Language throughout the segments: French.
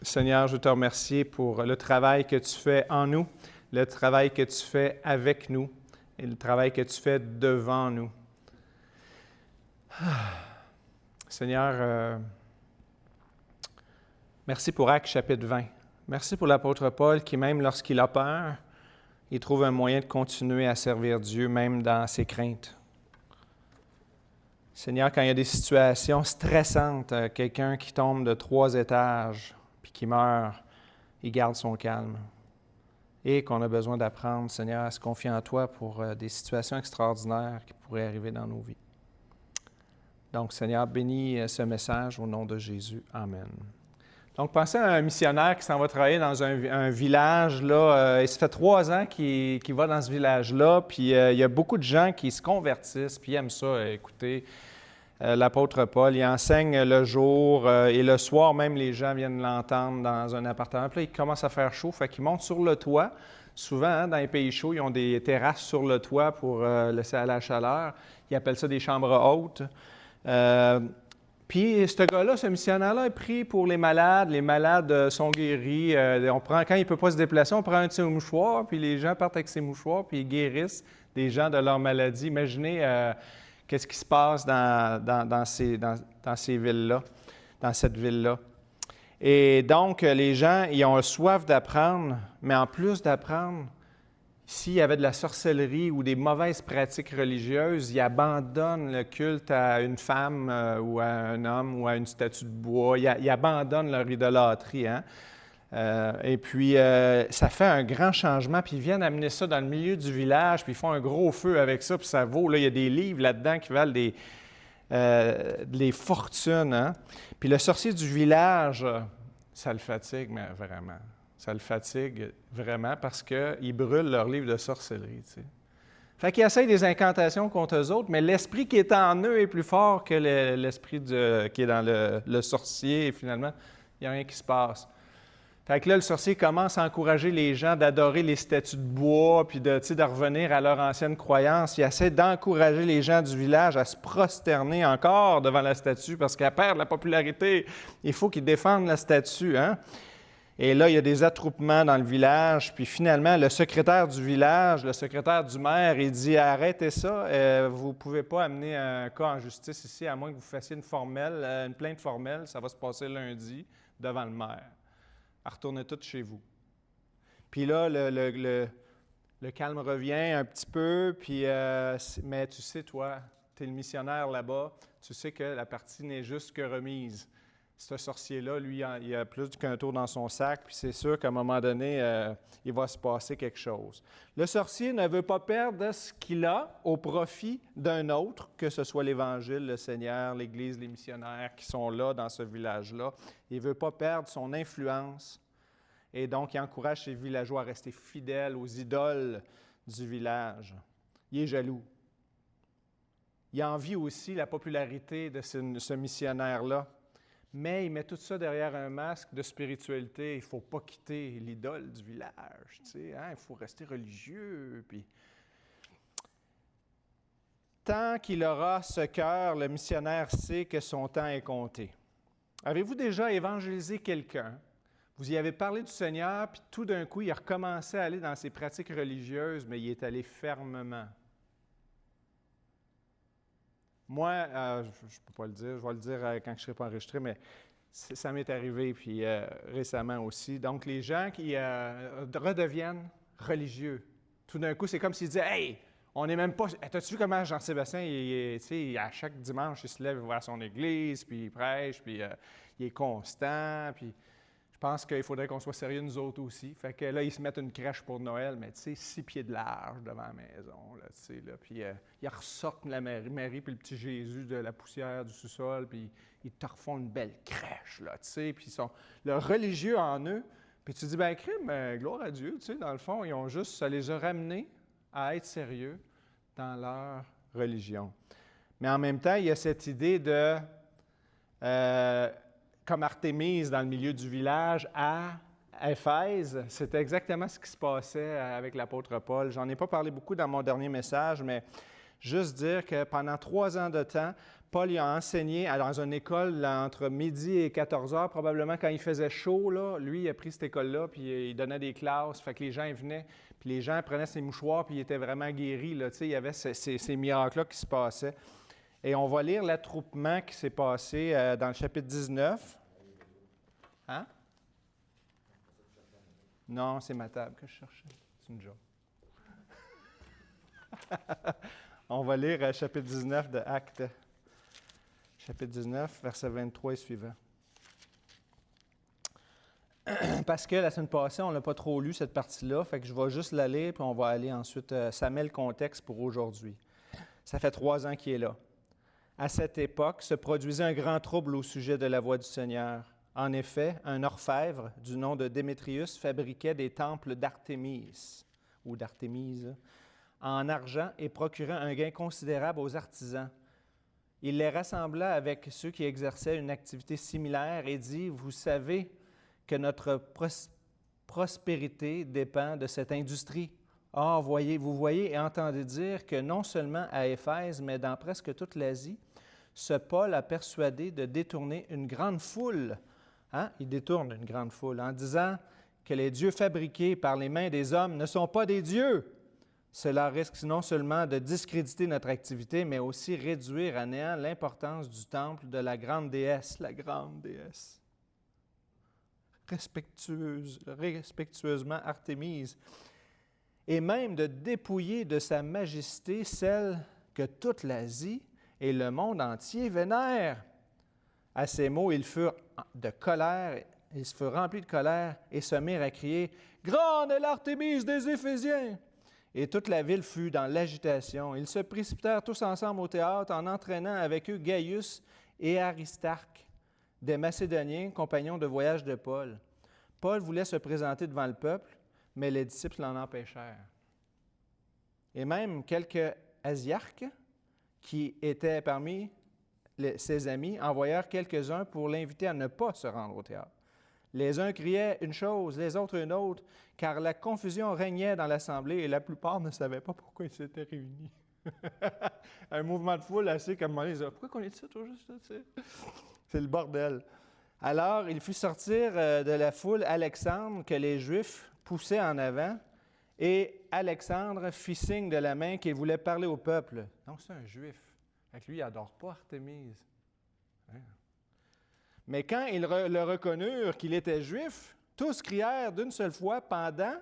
Seigneur, je te remercie pour le travail que tu fais en nous, le travail que tu fais avec nous et le travail que tu fais devant nous. Seigneur, merci pour Actes chapitre 20. Merci pour l'apôtre Paul qui, même lorsqu'il a peur, il trouve un moyen de continuer à servir Dieu, même dans ses craintes. Seigneur, quand il y a des situations stressantes, quelqu'un qui tombe de 3 étages puis qui meurt, il garde son calme. Et qu'on a besoin d'apprendre, Seigneur, à se confier en toi pour des situations extraordinaires qui pourraient arriver dans nos vies. Donc, Seigneur, bénis ce message au nom de Jésus. Amen. Donc, pensez à un missionnaire qui s'en va travailler dans un village, là. Ça fait 3 ans qu'il va dans ce village-là, puis il y a beaucoup de gens qui se convertissent, puis ils aiment ça, écoutez. L'apôtre Paul, il enseigne le jour et le soir, même les gens viennent l'entendre dans un appartement. Puis là, il commence à faire chaud, fait qu'il monte sur le toit. Souvent, dans les pays chauds, ils ont des terrasses sur le toit pour laisser aller la chaleur. Ils appellent ça des chambres hautes. Puis, ce gars-là, ce missionnaire-là, est pris pour les malades. Les malades sont guéris. Quand il ne peut pas se déplacer, on prend un de ses mouchoirs, puis les gens partent avec ses mouchoirs, puis ils guérissent des gens de leur maladie. Imaginez qu'est-ce qui se passe dans ces villes-là, dans cette ville-là. Et donc, les gens, ils ont soif d'apprendre, mais en plus d'apprendre, s'il y avait de la sorcellerie ou des mauvaises pratiques religieuses, ils abandonnent le culte à une femme ou à un homme ou à une statue de bois. Ils abandonnent leur idolâtrie. Et puis, ça fait un grand changement. Puis, ils viennent amener ça dans le milieu du village, puis ils font un gros feu avec ça, puis ça vaut. Là, il y a des livres là-dedans qui valent des fortunes. Puis, le sorcier du village, ça le fatigue, mais vraiment. Ça le fatigue vraiment parce qu'ils brûlent leurs livres de sorcellerie. Tu sais. Fait qu'ils essayent des incantations contre eux autres, mais l'esprit qui est en eux est plus fort que l'esprit qui est dans le sorcier. Et finalement, il n'y a rien qui se passe. Fait que là, le sorcier commence à encourager les gens d'adorer les statues de bois, puis de revenir à leur ancienne croyance. Il essaie d'encourager les gens du village à se prosterner encore devant la statue parce qu'elle perd de la popularité. Il faut qu'ils défendent la statue. Et là, il y a des attroupements dans le village. Puis finalement, le secrétaire du village, le secrétaire du maire, il dit « Arrêtez ça, vous ne pouvez pas amener un cas en justice ici, à moins que vous fassiez une plainte formelle. Ça va se passer lundi devant le maire. Retournez tous chez vous. » Puis là, le calme revient un petit peu, puis, mais tu sais, toi, tu es le missionnaire là-bas, tu sais que la partie n'est juste que remise. Ce sorcier-là, lui, il a plus qu'un tour dans son sac, puis c'est sûr qu'à un moment donné, il va se passer quelque chose. Le sorcier ne veut pas perdre ce qu'il a au profit d'un autre, que ce soit l'Évangile, le Seigneur, l'Église, les missionnaires qui sont là dans ce village-là. Il ne veut pas perdre son influence. Et donc, il encourage ses villageois à rester fidèles aux idoles du village. Il est jaloux. Il envie aussi la popularité de ce missionnaire-là. Mais il met tout ça derrière un masque de spiritualité. Il ne faut pas quitter l'idole du village. Tu sais, il faut rester religieux. Puis... Tant qu'il aura ce cœur, le missionnaire sait que son temps est compté. Avez-vous déjà évangélisé quelqu'un? Vous y avez parlé du Seigneur, puis tout d'un coup, il a recommencé à aller dans ses pratiques religieuses, mais il est allé fermement. Moi, je ne peux pas le dire, je vais le dire quand je ne serai pas enregistré, mais ça m'est arrivé, puis récemment aussi. Donc, les gens qui redeviennent religieux, tout d'un coup, c'est comme s'ils disaient « Hey, on n'est même pas... T'as-tu vu comment Jean-Sébastien, à chaque dimanche, il se lève vers son église, puis il prêche, puis il est constant, puis... » Je pense qu'il faudrait qu'on soit sérieux nous autres aussi. Fait que là, ils se mettent une crèche pour Noël, mais tu sais, 6 pieds de large devant la maison, là, tu sais, là. Puis ils ressortent la Marie puis le petit Jésus de la poussière du sous-sol, puis ils te refont une belle crèche, là, tu sais. Puis ils sont le religieux en eux. Puis tu te dis, ben crime, gloire à Dieu, tu sais, dans le fond, ça les a ramenés à être sérieux dans leur religion. Mais en même temps, il y a cette idée de... comme Artémise dans le milieu du village à Éphèse, c'était exactement ce qui se passait avec l'apôtre Paul. J'en ai pas parlé beaucoup dans mon dernier message, mais juste dire que pendant 3 ans de temps, Paul il a enseigné dans une école là, entre midi et 14 heures, probablement quand il faisait chaud, là, lui, il a pris cette école-là, puis il donnait des classes, fait que les gens ils venaient, puis les gens prenaient ses mouchoirs, puis ils étaient vraiment guéris. Là, il y avait ces miracles-là qui se passaient. Et on va lire l'attroupement qui s'est passé dans le chapitre 19. Hein? Non, c'est ma table que je cherchais. C'est une joke. On va lire chapitre 19 de Actes. Chapitre 19, verset 23 et suivant. Parce que la semaine passée, on n'a pas trop lu cette partie-là, fait que je vais juste la lire, puis on va aller ensuite, ça met le contexte pour aujourd'hui. Ça fait 3 ans qu'il est là. À cette époque, se produisait un grand trouble au sujet de la voix du Seigneur. En effet, un orfèvre du nom de Démétrius fabriquait des temples d'Artémis, ou d'Artémise, en argent et procurait un gain considérable aux artisans. Il les rassembla avec ceux qui exerçaient une activité similaire et dit, « Vous savez que notre prospérité dépend de cette industrie. Or, vous voyez et entendez dire que non seulement à Éphèse, mais dans presque toute l'Asie, ce Paul a persuadé de détourner une grande foule. » Il détourne une grande foule en disant que les dieux fabriqués par les mains des hommes ne sont pas des dieux. Cela risque non seulement de discréditer notre activité, mais aussi réduire à néant l'importance du temple de la grande déesse, respectueusement Artémise, et même de dépouiller de sa majesté celle que toute l'Asie et le monde entier vénèrent. À ces mots, ils furent remplis de colère et se mirent à crier « Grande est l'Artémise des Éphésiens !» Et toute la ville fut dans l'agitation. Ils se précipitèrent tous ensemble au théâtre en entraînant avec eux Gaius et Aristarque, des Macédoniens, compagnons de voyage de Paul. Paul voulait se présenter devant le peuple, mais les disciples l'en empêchèrent. Et même quelques asiarques qui étaient parmi ses amis envoyèrent quelques-uns pour l'inviter à ne pas se rendre au théâtre. Les uns criaient une chose, les autres une autre, car la confusion régnait dans l'assemblée et la plupart ne savaient pas pourquoi ils s'étaient réunis. Un mouvement de foule assez comme on les dit, pourquoi qu'on est ici tout juste? C'est le bordel. Alors, il fit sortir de la foule Alexandre que les Juifs poussaient en avant, et Alexandre fit signe de la main qu'il voulait parler au peuple. Donc, c'est un Juif. Fait que lui, il n'adore pas Artémise. Hein? Mais quand ils le reconnurent qu'il était juif, tous crièrent d'une seule fois pendant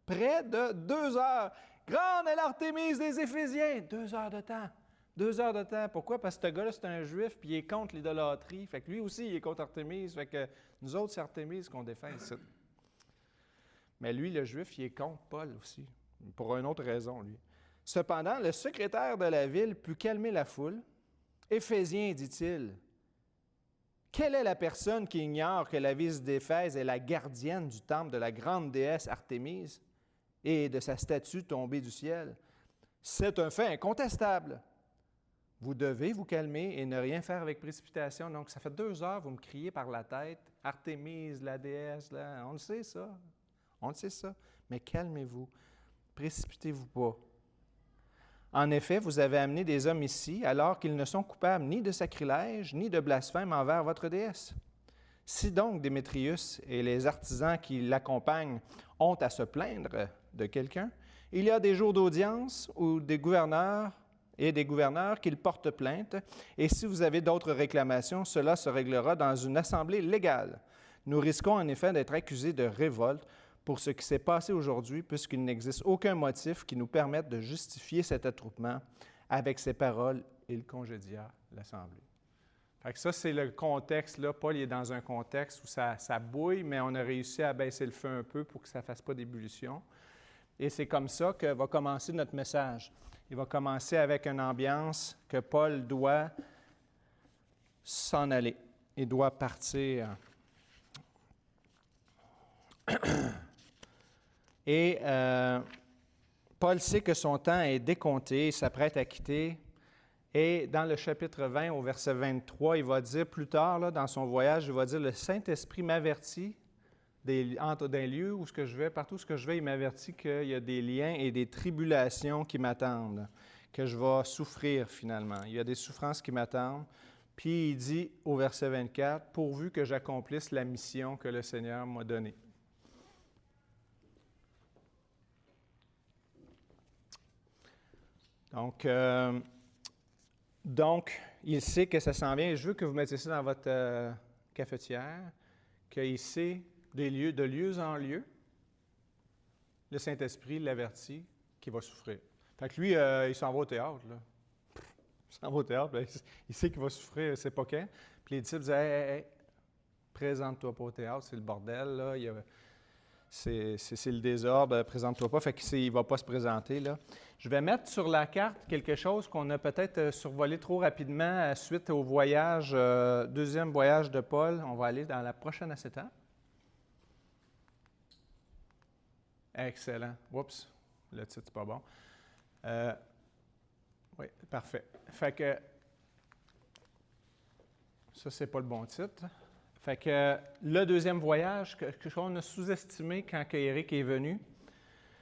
près de 2 heures. « Grande est l'Artémise des Éphésiens! » 2 heures de temps. 2 heures de temps. Pourquoi? Parce que ce gars-là, c'est un juif, puis il est contre l'idolâtrie. Fait que lui aussi, il est contre Artémise. Fait que nous autres, c'est Artémise qu'on défend ici. Mais lui, le juif, il est contre Paul aussi. Pour une autre raison, lui. Cependant, le secrétaire de la ville put calmer la foule. « Éphésiens, dit-il, quelle est la personne qui ignore que la ville d'Éphèse est la gardienne du temple de la grande déesse Artémise et de sa statue tombée du ciel? C'est un fait incontestable. Vous devez vous calmer et ne rien faire avec précipitation. » Donc, ça fait 2 heures, vous me criez par la tête, « Artémise, la déesse, là. » On le sait, ça. On le sait, ça. Mais calmez-vous. Précipitez-vous pas. En effet, vous avez amené des hommes ici, alors qu'ils ne sont coupables ni de sacrilège, ni de blasphème envers votre déesse. Si donc Démétrius et les artisans qui l'accompagnent ont à se plaindre de quelqu'un, il y a des jours d'audience où des gouverneurs qu'ils portent plainte, et si vous avez d'autres réclamations, cela se réglera dans une assemblée légale. Nous risquons en effet d'être accusés de révolte pour ce qui s'est passé aujourd'hui, puisqu'il n'existe aucun motif qui nous permette de justifier cet attroupement. Avec ces paroles, il congédia l'Assemblée. Fait que ça, c'est le contexte. Là. Paul est dans un contexte où ça bouille, mais on a réussi à baisser le feu un peu pour que ça ne fasse pas d'ébullition. Et c'est comme ça que va commencer notre message. Il va commencer avec une ambiance que Paul doit s'en aller. Il doit partir. Et Paul sait que son temps est décompté, il s'apprête à quitter. Et dans le chapitre 20, au verset 23, il va dire plus tard, là, dans son voyage, il va dire « Le Saint-Esprit m'avertit entre des lieux où ce que je vais, partout où ce que je vais, il m'avertit qu'il y a des liens et des tribulations qui m'attendent. que je vais souffrir finalement. Il y a des souffrances qui m'attendent. Puis il dit au verset 24, « Pourvu que j'accomplisse la mission que le Seigneur m'a donnée. » Donc, il sait que ça s'en vient. Je veux que vous mettiez ça dans votre cafetière, qu'il sait de lieu en lieu, le Saint-Esprit l'avertit qu'il va souffrir. Fait que lui, il s'en va au théâtre, là. Il s'en va au théâtre, là, il sait qu'il va souffrir, c'est pas quand. Puis les disciples disaient, hey, présente-toi pas au théâtre, c'est le bordel, là. C'est le désordre, présente-toi pas. Fait qu'il ne va pas se présenter, là. Je vais mettre sur la carte quelque chose qu'on a peut-être survolé trop rapidement suite au voyage, deuxième voyage de Paul. On va aller dans la prochaine acétate. Excellent. Oups, le titre, c'est pas bon. Oui, parfait. Fait que ça, c'est pas le bon titre. Fait que le deuxième voyage, que qu'on a sous-estimé quand Éric est venu,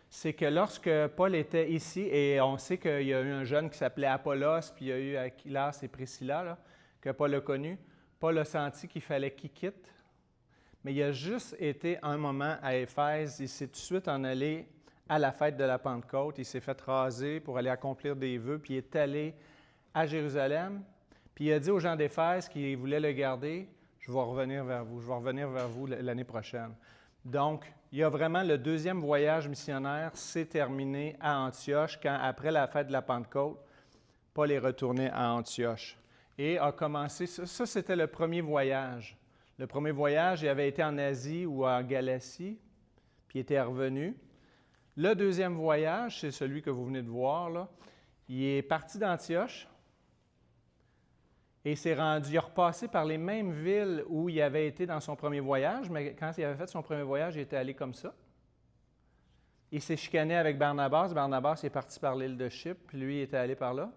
c'est que lorsque Paul était ici, et on sait qu'il y a eu un jeune qui s'appelait Apollos, puis il y a eu Aquilas et Priscilla, là, que Paul a connu, Paul a senti qu'il fallait qu'il quitte. Mais il a juste été un moment à Éphèse, il s'est tout de suite en allé à la fête de la Pentecôte, il s'est fait raser pour aller accomplir des vœux, puis il est allé à Jérusalem, puis il a dit aux gens d'Éphèse qui voulaient le garder, « Je vais revenir vers vous l'année prochaine. » Donc, il y a vraiment le deuxième voyage missionnaire, c'est terminé à Antioche, quand après la fête de la Pentecôte, Paul est retourné à Antioche et a commencé, ça c'était le premier voyage. Le premier voyage, il avait été en Asie ou en Galatie, puis il était revenu. Le deuxième voyage, c'est celui que vous venez de voir, là. Il est parti d'Antioche et s'est rendu, il a repassé par les mêmes villes où il avait été dans son premier voyage, mais quand il avait fait son premier voyage, il était allé comme ça. Il s'est chicané avec Barnabas. Barnabas est parti par l'île de Chypre, puis lui, il était allé par là.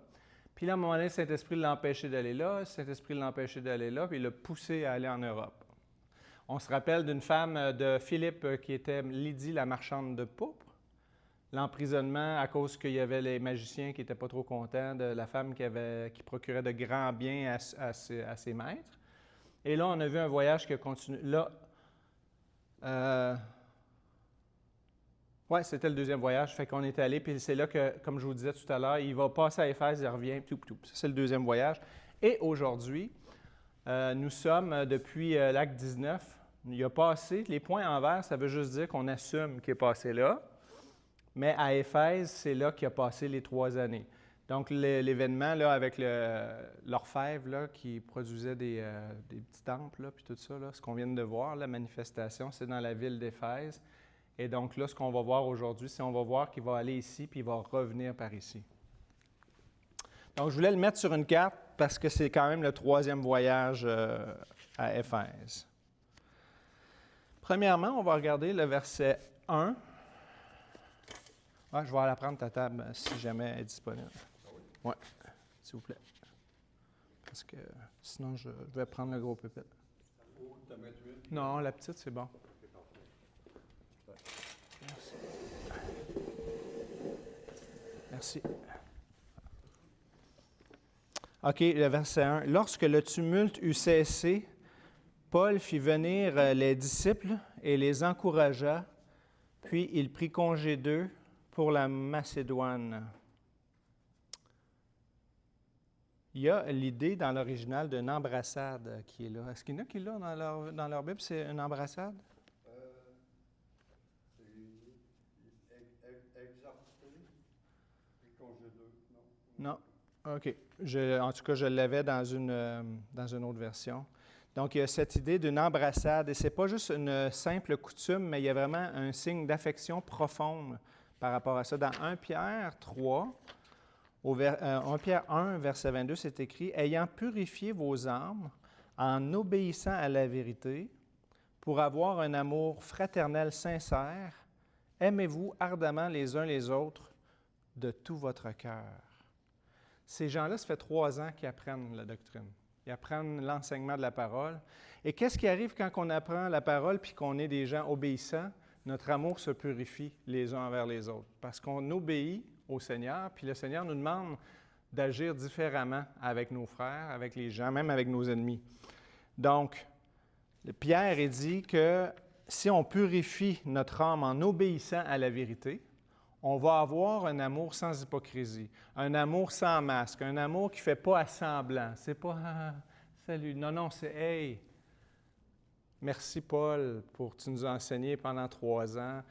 Puis là, à un moment donné, le Saint-Esprit l'a empêché d'aller là, le Saint-Esprit l'a empêché d'aller là, puis il l'a poussé à aller en Europe. On se rappelle d'une femme de Philippe qui était Lydie, la marchande de pourpre. L'emprisonnement à cause qu'il y avait les magiciens qui n'étaient pas trop contents de la femme qui procurait de grands biens à ses maîtres. Et là, on a vu un voyage qui a continué. Là, oui, c'était le deuxième voyage. Fait qu'on est allé, puis c'est là que, comme je vous disais tout à l'heure, il va passer à Éphèse, il revient, tout. Ça, c'est le deuxième voyage. Et aujourd'hui, nous sommes depuis l'acte 19. Il a passé, les points en vert, ça veut juste dire qu'on assume qu'il est passé là. Mais à Éphèse, c'est là qu'il a passé les 3 années. Donc, l'événement là, avec l'orfèvre là, qui produisait des petits temples, là, puis tout ça, là, ce qu'on vient de voir, la manifestation, c'est dans la ville d'Éphèse. Et donc là, ce qu'on va voir aujourd'hui, c'est qu'on va voir qu'il va aller ici, puis il va revenir par ici. Donc, je voulais le mettre sur une carte parce que c'est quand même le 3e voyage à Éphèse. Premièrement, on va regarder le verset 1. Ah, je vais aller prendre ta table si jamais elle est disponible. Oui, s'il vous plaît. Parce que sinon, je vais prendre le gros pupitre. Non, la petite, c'est bon. Merci. Merci. OK, le verset 1. Lorsque le tumulte eut cessé, Paul fit venir les disciples et les encouragea, puis il prit congé d'eux pour la Macédoine. Il y a l'idée dans l'original d'une embrassade qui est là. Est-ce qu'il y en a qui l'ont dans leur Bible, c'est une embrassade? Non. OK. En tout cas, je l'avais dans une autre version. Donc, il y a cette idée d'une embrassade. Et ce n'est pas juste une simple coutume, mais il y a vraiment un signe d'affection profonde par rapport à ça. Dans 1 Pierre 3, 1 Pierre 1, verset 22, c'est écrit « Ayant purifié vos âmes en obéissant à la vérité, pour avoir un amour fraternel sincère, aimez-vous ardemment les uns les autres de tout votre cœur. » Ces gens-là, ça fait 3 ans qu'ils apprennent la doctrine. Ils apprennent l'enseignement de la parole. Et qu'est-ce qui arrive quand on apprend la parole puis qu'on est des gens obéissants? Notre amour se purifie les uns envers les autres parce qu'on obéit au Seigneur, puis le Seigneur nous demande d'agir différemment avec nos frères, avec les gens, même avec nos ennemis. Donc, Pierre dit que si on purifie notre âme en obéissant à la vérité, on va avoir un amour sans hypocrisie, un amour sans masque, un amour qui ne fait pas à semblant. C'est pas « Ah, salut ». Non, non, c'est « Hey, merci Paul pour tu nous as enseigné pendant 3 ans.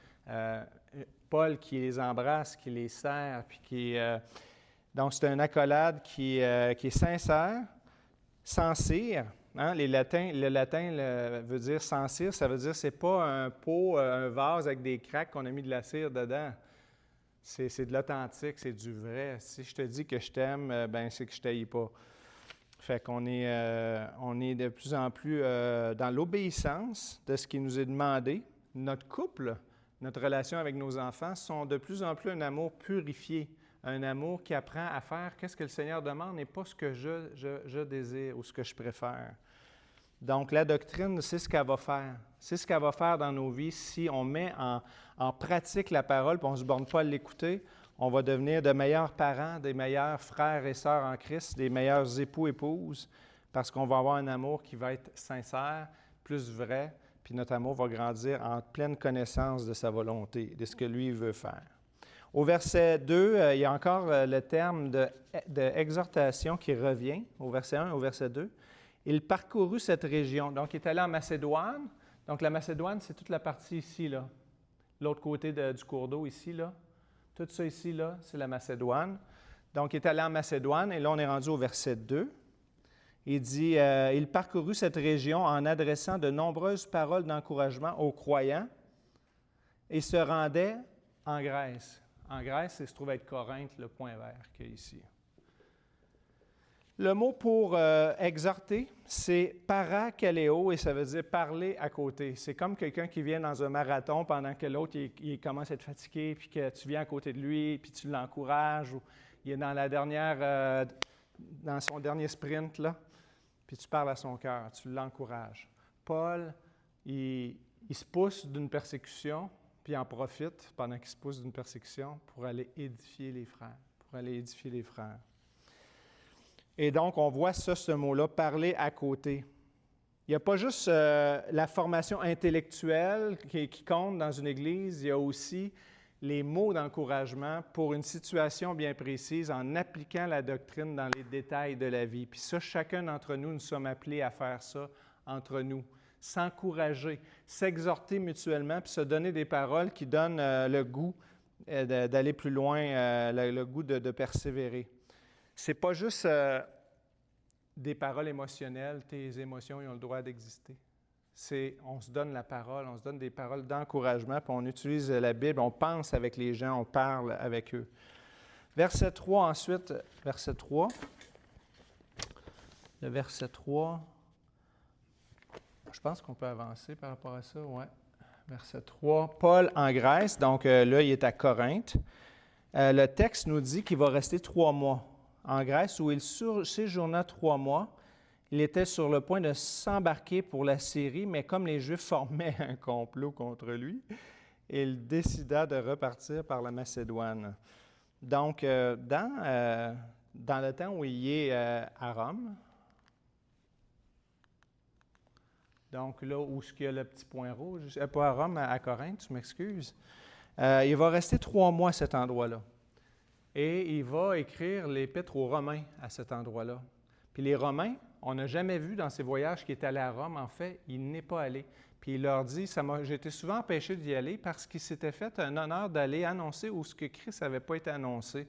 Paul qui les embrasse, qui les serre, puis qui... donc, c'est une accolade qui est sincère, sans cire. Hein? Le latin veut dire sans cire, ça veut dire que ce n'est pas un pot, un vase avec des craques qu'on a mis de la cire dedans. C'est de l'authentique, c'est du vrai. Si je te dis que je t'aime, ben c'est que je ne t'haïs pas. Fait qu'on est de plus en plus dans l'obéissance de ce qui nous est demandé. Notre couple, notre relation avec nos enfants sont de plus en plus un amour purifié, un amour qui apprend à faire qu'est-ce que le Seigneur demande et pas ce que je désire ou ce que je préfère. Donc, la doctrine, c'est ce qu'elle va faire. C'est ce qu'elle va faire dans nos vies si on met en pratique la parole et on ne se borne pas à l'écouter. On va devenir de meilleurs parents, des meilleurs frères et sœurs en Christ, des meilleurs époux, épouses, parce qu'on va avoir un amour qui va être sincère, plus vrai, puis notre amour va grandir en pleine connaissance de sa volonté, de ce que lui veut faire. Au verset 2, il y a encore le terme d'exhortation qui revient, au verset 1 et au verset 2. Il parcourut cette région. Donc, il est allé en Macédoine. Donc, la Macédoine, c'est toute la partie ici, là. L'autre côté du cours d'eau, ici, là. Tout ça ici, là, c'est la Macédoine. Donc, il est allé en Macédoine, et là, on est rendu au verset 2. Il dit, il parcourut cette région en adressant de nombreuses paroles d'encouragement aux croyants et se rendait en Grèce. En Grèce, il se trouve être Corinthe, le point vert qu'il y a ici. Le mot pour exhorter, c'est parakaleo et ça veut dire parler à côté. C'est comme quelqu'un qui vient dans un marathon pendant que l'autre il commence à être fatigué, puis que tu viens à côté de lui, puis tu l'encourages, ou il est dans dans son dernier sprint, là, puis tu parles à son cœur, tu l'encourages. Paul, il se pousse d'une persécution, puis il en profite pendant qu'il se pousse d'une persécution pour aller édifier les frères, Et donc, on voit ce mot-là, parler à côté. Il n'y a pas juste la formation intellectuelle qui compte dans une Église, il y a aussi les mots d'encouragement pour une situation bien précise en appliquant la doctrine dans les détails de la vie. Puis ça, chacun d'entre nous, nous sommes appelés à faire ça entre nous. S'encourager, s'exhorter mutuellement, puis se donner des paroles qui donnent le goût d'aller plus loin, le goût de persévérer. C'est pas juste des paroles émotionnelles, tes émotions ils ont le droit d'exister. On se donne la parole, on se donne des paroles d'encouragement, puis on utilise la Bible, on pense avec les gens, on parle avec eux. Verset 3 ensuite, verset 3. Le verset 3, je pense qu'on peut avancer par rapport à ça, ouais. Verset 3, Paul en Grèce, donc là il est à Corinthe. Le texte nous dit qu'il va rester 3 mois en Grèce où il séjourna 3 mois. Il était sur le point de s'embarquer pour la Syrie, mais comme les Juifs formaient un complot contre lui, il décida de repartir par la Macédoine. Donc, dans le temps où il est à Rome, donc là où il y a le petit point rouge, pas à Rome, à Corinthe, je m'excuse, il va rester 3 mois à cet endroit-là. Et il va écrire l'Épître aux Romains à cet endroit-là. Puis les Romains, on n'a jamais vu dans ses voyages qu'il est allé à Rome. En fait, il n'est pas allé. Puis il leur dit, j'ai été souvent empêché d'y aller parce qu'il s'était fait un honneur d'aller annoncer où ce que Christ n'avait pas été annoncé.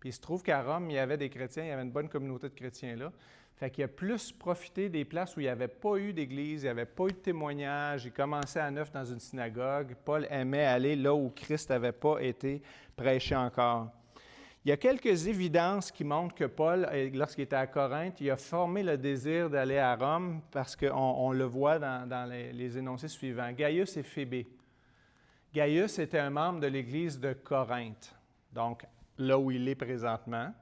Puis il se trouve qu'à Rome, il y avait des chrétiens, il y avait une bonne communauté de chrétiens là. Fait qu'il a plus profité des places où il n'y avait pas eu d'église, il n'y avait pas eu de témoignage. Il commençait à neuf dans une synagogue. Paul aimait aller là où Christ n'avait pas été prêché encore. Il y a quelques évidences qui montrent que Paul, lorsqu'il était à Corinthe, il a formé le désir d'aller à Rome parce qu'on le voit dans les énoncés suivants. Gaius et Phébé. Gaius était un membre de l'Église de Corinthe, donc là où il est présentement.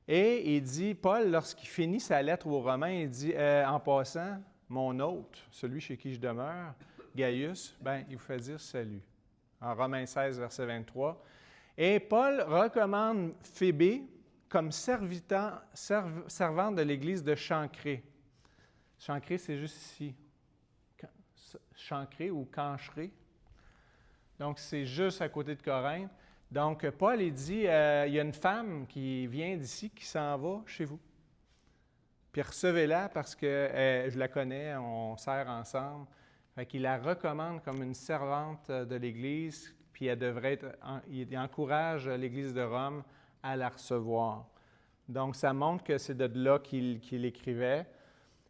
Et il dit, Paul, lorsqu'il finit sa lettre aux Romains, il dit, en passant, mon hôte, celui chez qui je demeure, Gaius, il vous fait dire salut. En Romains 16, verset 23. Et Paul recommande Phébé comme servante de l'église de Chancrée. Chancrée, c'est juste ici. Chancrée ou Cancheré. Donc, c'est juste à côté de Corinthe. Donc, Paul, il dit, il y a une femme qui vient d'ici, qui s'en va chez vous. Puis recevez-la parce que je la connais, on sert ensemble. Fait qu'il la recommande comme une servante de l'Église, puis elle devrait être, il encourage l'Église de Rome à la recevoir. Donc, ça montre que c'est de là qu'il écrivait.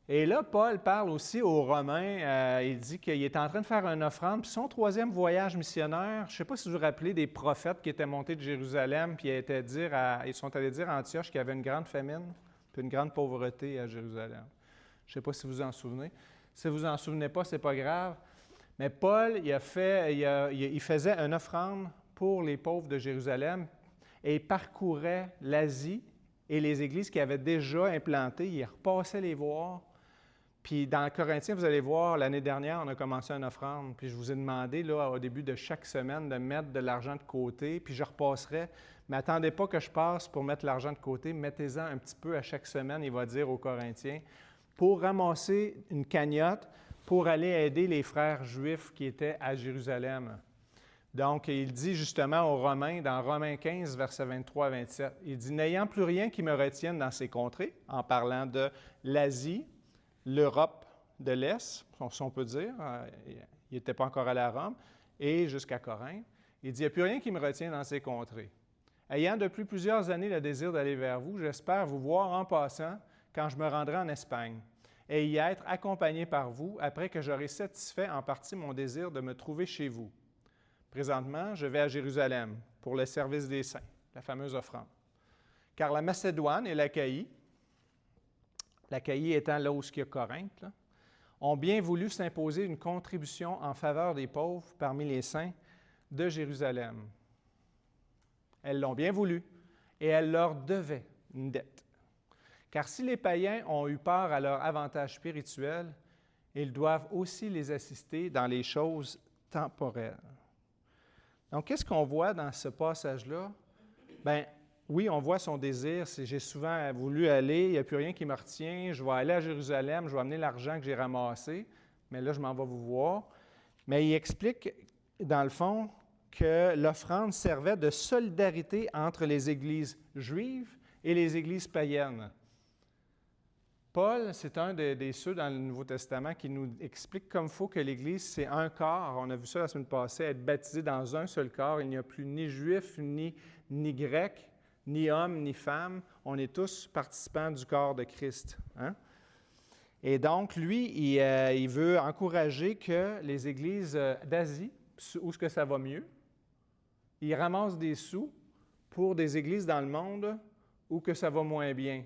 Et là, Paul parle aussi aux Romains, il dit qu'il est en train de faire une offrande, puis son troisième voyage missionnaire, je ne sais pas si vous vous rappelez des prophètes qui étaient montés de Jérusalem, puis ils sont allés dire à Antioche qu'il y avait une grande famine, puis une grande pauvreté à Jérusalem. Je ne sais pas si vous vous en souvenez. Si vous ne vous en souvenez pas, ce n'est pas grave. Mais Paul, il faisait une offrande pour les pauvres de Jérusalem et il parcourait l'Asie et les églises qu'il avait déjà implantées. Il repassait les voir. Puis dans Corinthiens, vous allez voir, l'année dernière, on a commencé une offrande. Puis je vous ai demandé, là, au début de chaque semaine, de mettre de l'argent de côté. Puis je repasserai. Mais attendez pas que je passe pour mettre l'argent de côté. Mettez-en un petit peu à chaque semaine, il va dire aux Corinthiens, pour ramasser une cagnotte pour aller aider les frères juifs qui étaient à Jérusalem. Donc, il dit justement aux Romains, dans Romains 15, versets 23 à 27, il dit « N'ayant plus rien qui me retienne dans ces contrées », en parlant de l'Asie, l'Europe de l'Est, si on peut dire, il n'était pas encore allé à Rome, et jusqu'à Corinthe. Il dit, il n'y a plus rien qui me retient dans ces contrées. Ayant depuis plusieurs années le désir d'aller vers vous, j'espère vous voir en passant quand je me rendrai en Espagne, et y être accompagné par vous après que j'aurai satisfait en partie mon désir de me trouver chez vous. Présentement, je vais à Jérusalem pour le service des saints, la fameuse offrande. Car la Macédoine et l'Achaïe étant là où il y a Corinthe, là, ont bien voulu s'imposer une contribution en faveur des pauvres parmi les saints de Jérusalem. Elles l'ont bien voulu et elles leur devaient une dette. Car si les païens ont eu peur à leur avantage spirituel, ils doivent aussi les assister dans les choses temporelles. Donc, qu'est-ce qu'on voit dans ce passage-là? Bien, oui, on voit son désir, c'est j'ai souvent voulu aller, il n'y a plus rien qui me retient, je vais aller à Jérusalem, je vais amener l'argent que j'ai ramassé, mais là, je m'en vais vous voir. Mais il explique, dans le fond, que l'offrande servait de solidarité entre les églises juives et les églises païennes. Paul, c'est un des ceux dans le Nouveau Testament qui nous explique comme il faut que l'Église, c'est un corps. On a vu ça la semaine passée, être baptisé dans un seul corps. Il n'y a plus ni juif, ni grec, ni homme, ni femme. On est tous participants du corps de Christ. Hein? Et donc, lui, il veut encourager que les églises d'Asie, où est-ce que ça va mieux, ils ramassent des sous pour des églises dans le monde où que ça va moins bien,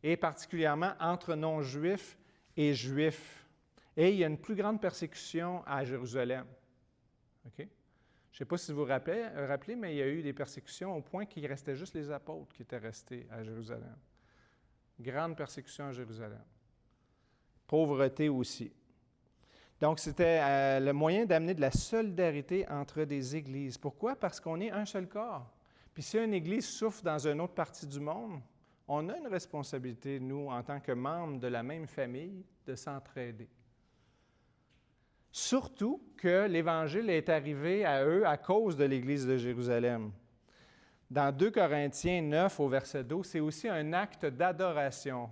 et particulièrement entre non-juifs et juifs. Et il y a une plus grande persécution à Jérusalem. OK? Je ne sais pas si vous vous rappelez, mais il y a eu des persécutions au point qu'il restait juste les apôtres qui étaient restés à Jérusalem. Grande persécution à Jérusalem. Pauvreté aussi. Donc, c'était le moyen d'amener de la solidarité entre des églises. Pourquoi? Parce qu'on est un seul corps. Puis si une église souffre dans une autre partie du monde, on a une responsabilité, nous, en tant que membres de la même famille, de s'entraider. Surtout que l'Évangile est arrivé à eux à cause de l'Église de Jérusalem. Dans 2 Corinthiens 9, au verset 12, c'est aussi un acte d'adoration.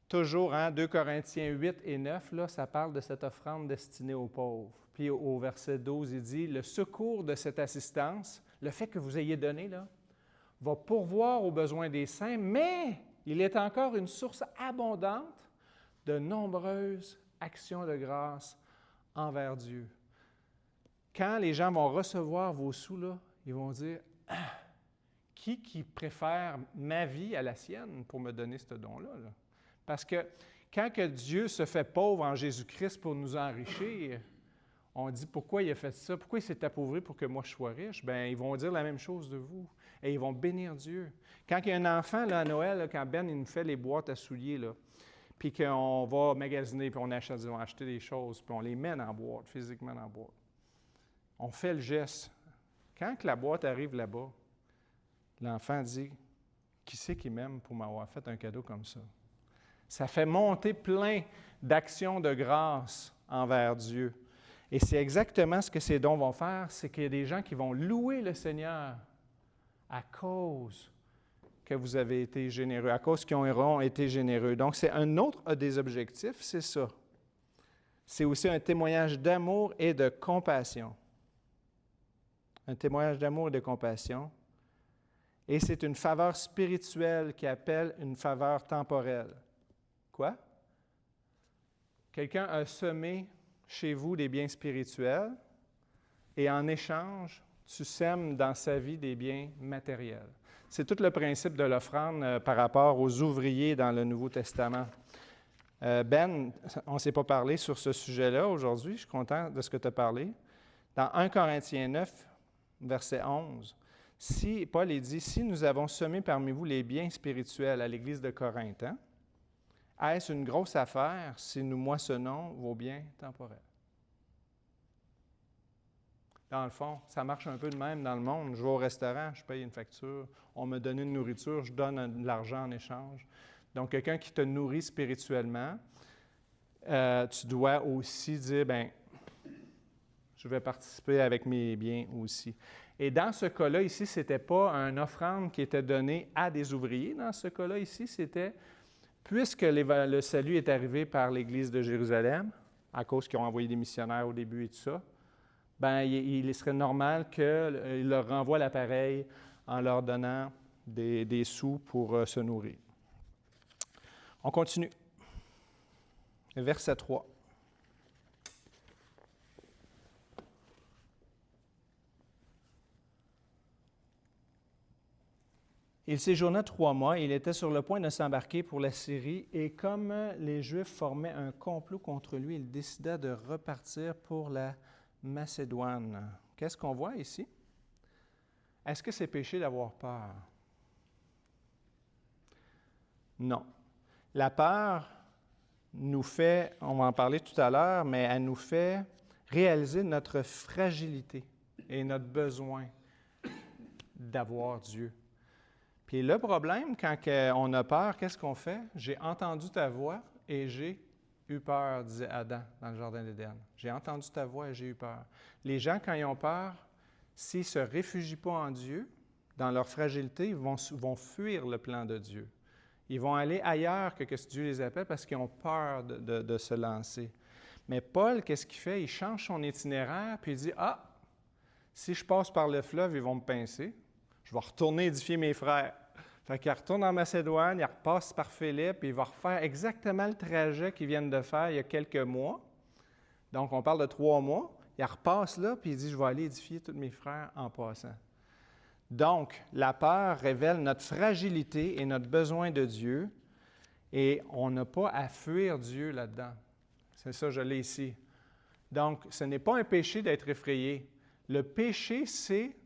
Toujours, 2 Corinthiens 8 et 9, là, ça parle de cette offrande destinée aux pauvres. Puis au verset 12, il dit, « Le secours de cette assistance, le fait que vous ayez donné, là, va pourvoir aux besoins des saints, mais il est encore une source abondante de nombreuses actions de grâce envers Dieu. » Quand les gens vont recevoir vos sous, là, ils vont dire « Ah, qui préfère ma vie à la sienne pour me donner ce don-là? » Parce que quand que Dieu se fait pauvre en Jésus-Christ pour nous enrichir, on dit pourquoi il a fait ça, pourquoi il s'est appauvri pour que moi je sois riche? Bien, ils vont dire la même chose de vous et ils vont bénir Dieu. Quand il y a un enfant là, à Noël, là, quand Ben il nous fait les boîtes à souliers, là, puis qu'on va magasiner, puis on va acheter des choses, puis on les met dans la boîte, physiquement dans la boîte. On fait le geste Quand que la boîte arrive là-bas, l'enfant dit « Qui c'est qui m'aime pour m'avoir fait un cadeau comme ça? » Ça fait monter plein d'actions de grâce envers Dieu. Et c'est exactement ce que ces dons vont faire, c'est qu'il y a des gens qui vont louer le Seigneur à cause que vous avez été généreux, à cause qu'ils auront été généreux. Donc, c'est un autre des objectifs, c'est ça. C'est aussi un témoignage d'amour et de compassion. Un témoignage d'amour et de compassion. Et c'est une faveur spirituelle qui appelle une faveur temporelle. Quoi? Quelqu'un a semé chez vous des biens spirituels et en échange, tu sèmes dans sa vie des biens matériels. C'est tout le principe de l'offrande par rapport aux ouvriers dans le Nouveau Testament. Ben, on ne s'est pas parlé sur ce sujet-là aujourd'hui. Je suis content de ce que tu as parlé. Dans 1 Corinthiens 9, verset 11, Paul dit « Si nous avons semé parmi vous les biens spirituels à l'Église de Corinthe, hein, est-ce une grosse affaire si nous moissonnons vos biens temporels? » Dans le fond, ça marche un peu de même dans le monde. Je vais au restaurant, je paye une facture, on me donne une nourriture, je donne de l'argent en échange. Donc, quelqu'un qui te nourrit spirituellement, tu dois aussi dire, bien, je vais participer avec mes biens aussi. Et dans ce cas-là, ici, ce n'était pas une offrande qui était donnée à des ouvriers. Dans ce cas-là, ici, c'était, puisque le salut est arrivé par l'Église de Jérusalem, à cause qu'ils ont envoyé des missionnaires au début et tout ça, bien, il serait normal qu'il leur renvoie l'appareil en leur donnant des sous pour se nourrir. On continue. Verset 3. Il séjourna 3 mois, il était sur le point de s'embarquer pour la Syrie, et comme les Juifs formaient un complot contre lui, il décida de repartir pour la Macédoine. Qu'est-ce qu'on voit ici? Est-ce que c'est péché d'avoir peur? Non. La peur nous fait, on va en parler tout à l'heure, mais elle nous fait réaliser notre fragilité et notre besoin d'avoir Dieu. Puis le problème, quand on a peur, qu'est-ce qu'on fait? « J'ai entendu ta voix et j'ai eu peur », disait Adam dans le Jardin d'Éden. « J'ai entendu ta voix et j'ai eu peur. » Les gens, quand ils ont peur, s'ils ne se réfugient pas en Dieu, dans leur fragilité, ils vont fuir le plan de Dieu. Ils vont aller ailleurs que ce que Dieu les appelle parce qu'ils ont peur de se lancer. Mais Paul, qu'est-ce qu'il fait? Il change son itinéraire, puis il dit, « Ah, si je passe par le fleuve, ils vont me pincer. Je vais retourner édifier mes frères. » Fait qu'il retourne en Macédoine, il repasse par Philippe, et il va refaire exactement le trajet qu'ils viennent de faire il y a quelques mois. Donc, on parle de 3 mois. Il repasse là, puis il dit, « Je vais aller édifier tous mes frères en passant. » Donc, la peur révèle notre fragilité et notre besoin de Dieu, et on n'a pas à fuir Dieu là-dedans. C'est ça, je l'ai ici. Donc, ce n'est pas un péché d'être effrayé. Le péché, c'est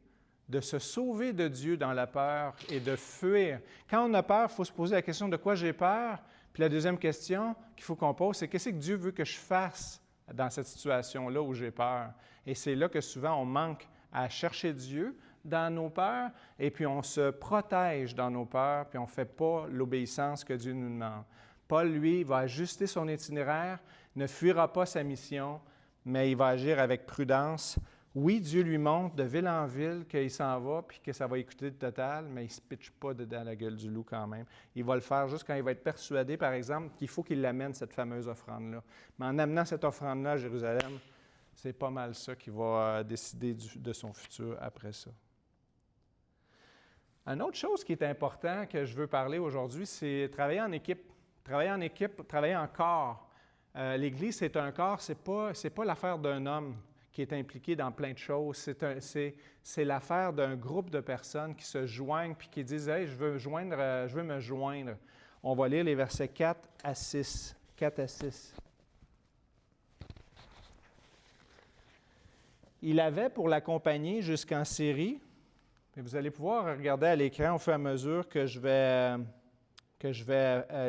de se sauver de Dieu dans la peur et de fuir. Quand on a peur, il faut se poser la question de quoi j'ai peur. Puis la deuxième question qu'il faut qu'on pose, c'est qu'est-ce que Dieu veut que je fasse dans cette situation-là où j'ai peur? Et c'est là que souvent on manque à chercher Dieu dans nos peurs et puis on se protège dans nos peurs puis on ne fait pas l'obéissance que Dieu nous demande. Paul, lui, va ajuster son itinéraire, ne fuira pas sa mission, mais il va agir avec prudence. Oui, Dieu lui montre de ville en ville qu'il s'en va puis que ça va écouter le total, mais il ne se pitche pas dedans la gueule du loup quand même. Il va le faire juste quand il va être persuadé, par exemple, qu'il faut qu'il l'amène, cette fameuse offrande-là. Mais en amenant cette offrande-là à Jérusalem, c'est pas mal ça qui va décider de son futur après ça. Une autre chose qui est importante que je veux parler aujourd'hui, c'est travailler en équipe. Travailler en équipe, travailler en corps. L'Église, c'est un corps, c'est pas l'affaire d'un homme qui est impliqué dans plein de choses. C'est l'affaire d'un groupe de personnes qui se joignent puis qui disent « Hey, je veux me joindre. » On va lire les versets 4 à 6. 4 à 6. Il avait pour l'accompagner jusqu'en Syrie, et vous allez pouvoir regarder à l'écran au fur et à mesure que je vais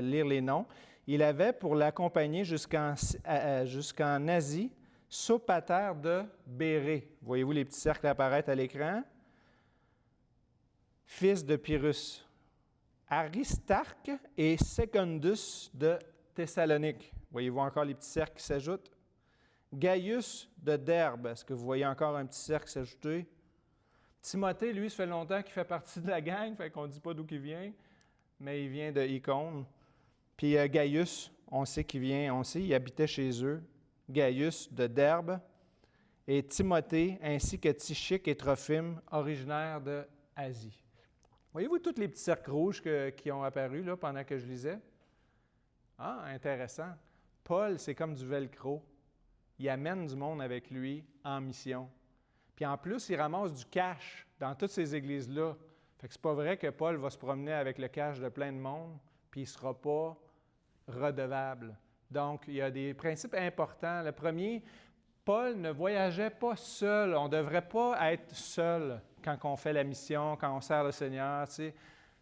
lire les noms. Il avait pour l'accompagner jusqu'en Asie Sopater de Bérée. Voyez-vous les petits cercles apparaître à l'écran? Fils de Pyrrhus. Aristarque et Secundus de Thessalonique. Voyez-vous encore les petits cercles qui s'ajoutent? Gaius de Derbe. Est-ce que vous voyez encore un petit cercle s'ajouter? Timothée, lui, ça fait longtemps qu'il fait partie de la gang, fait qu'on ne dit pas d'où il vient, mais il vient de Icône. Puis Gaius, on sait qu'il vient, on sait, il habitait chez eux. Gaius de Derbe. Et Timothée, ainsi que Tychique et Trophime, originaires d'Asie. Voyez-vous tous les petits cercles rouges qui ont apparu là, pendant que je lisais? Ah, intéressant. Paul, c'est comme du velcro. Il amène du monde avec lui en mission. Puis en plus, il ramasse du cash dans toutes ces églises-là. Fait que c'est pas vrai que Paul va se promener avec le cash de plein de monde, puis il ne sera pas redevable. Donc, il y a des principes importants. Le premier, Paul ne voyageait pas seul. On ne devrait pas être seul quand on fait la mission, quand on sert le Seigneur. Tu sais.